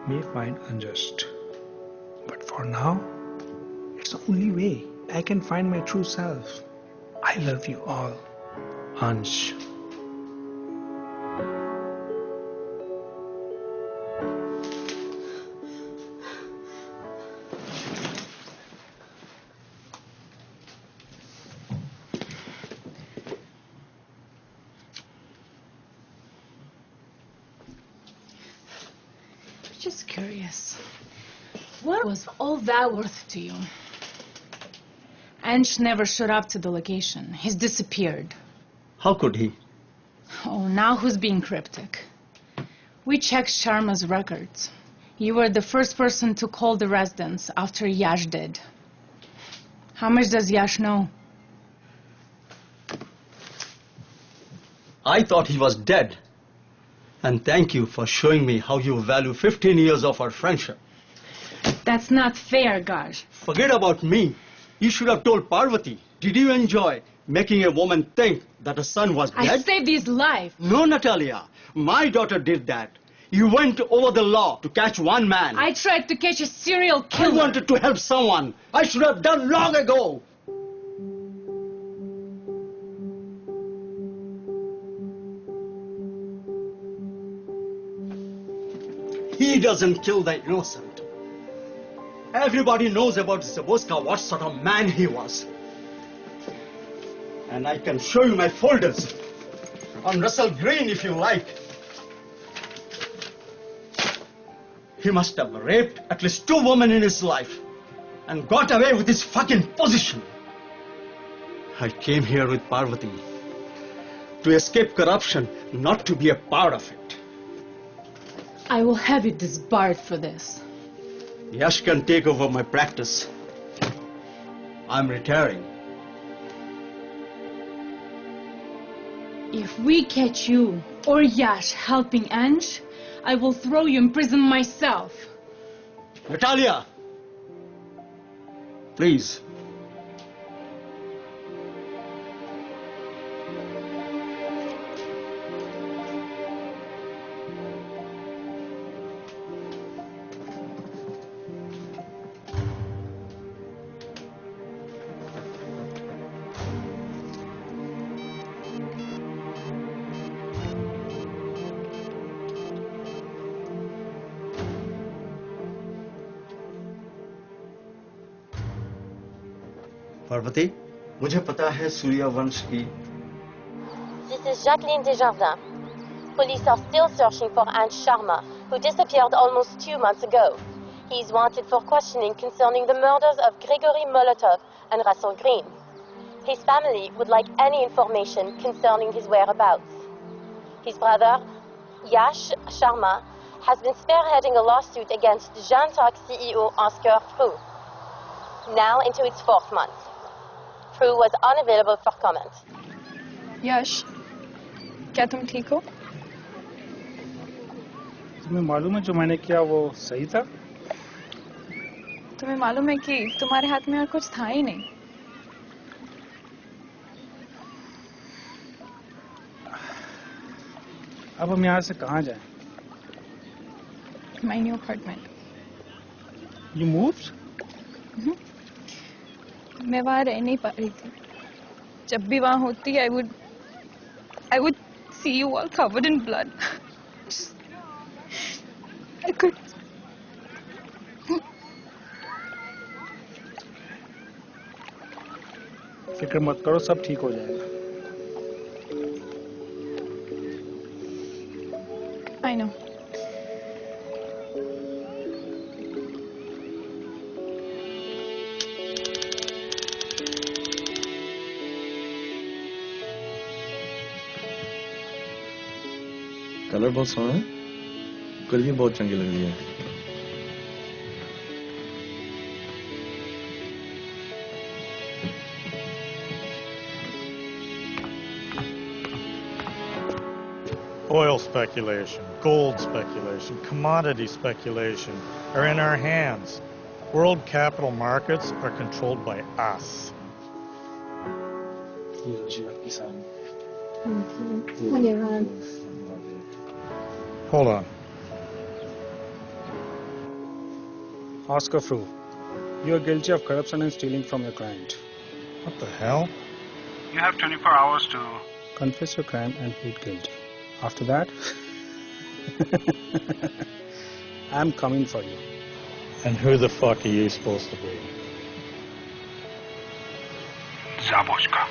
may find unjust. But for now, it's the only way I can find my true self. I love you all. Ansh. Just curious. What was all that worth to you? Ansh never showed up to the location. He's disappeared. How could he? Oh, now who's being cryptic? We checked Sharma's records. You were the first person to call the residence after Yash did. How much does Yash know? I thought he was dead. And thank you for showing me how you value 15 years of our friendship. That's not fair, Gaj. Forget about me. You should have told Parvati. Did you enjoy making a woman think that her son was dead? I saved his life. No, Natalia. My daughter did that. You went over the law to catch one man. I tried to catch a serial killer. I wanted to help someone. I should have done long ago. He doesn't kill the innocent. Everybody knows about Zaborska, what sort of man he was. And I can show you my folders on Russell Green if you like. He must have raped at least 2 women in his life and got away with his fucking position. I came here with Parvati to escape corruption, not to be a part of it. I will have you disbarred for this. Yash can take over my practice. I'm retiring. If we catch you or Yash helping Ansh, I will throw you in prison myself. Natalia! Please. Parvati, मुझे पता है सूर्यवंश की. This is Jacqueline Desjardins. Police are still searching for Ansh Sharma, who disappeared almost 2 months ago. He is wanted for questioning concerning the murders of Grigory Molotov and Russell Green. His family would like any information concerning his whereabouts. His brother, Yash Sharma, has been spearheading a lawsuit against Jantok CEO Oscar Fu. now into its 4th month. Prue was unavailable for comment. यश, क्या तुम ठीक हो? तुम्हें मालूम है जो मैंने किया वो सही था? तुम्हें मालूम है कि तुम्हारे हाथ में और कुछ था ही नहीं. अब हम यहाँ से कहाँ जाएं? My new apartment. You moved? मैं वहाँ रह नहीं पा रही थी. जब भी वहाँ होती, I would see you all covered in blood. I could. फिक्र मत करो, सब ठीक हो जाएगा. I know. कलर बहुत सोहना है, कुल्फी बहुत चंगी लग रही है. Oil speculation, gold speculation, commodity speculation are in our hands. World capital markets are controlled by us. Hold on. Oscar Frew, you are guilty of corruption and stealing from your client. What the hell? You have 24 hours to confess your crime and plead guilty. After that, I'm coming for you. And who the fuck are you supposed to be? Zabochka.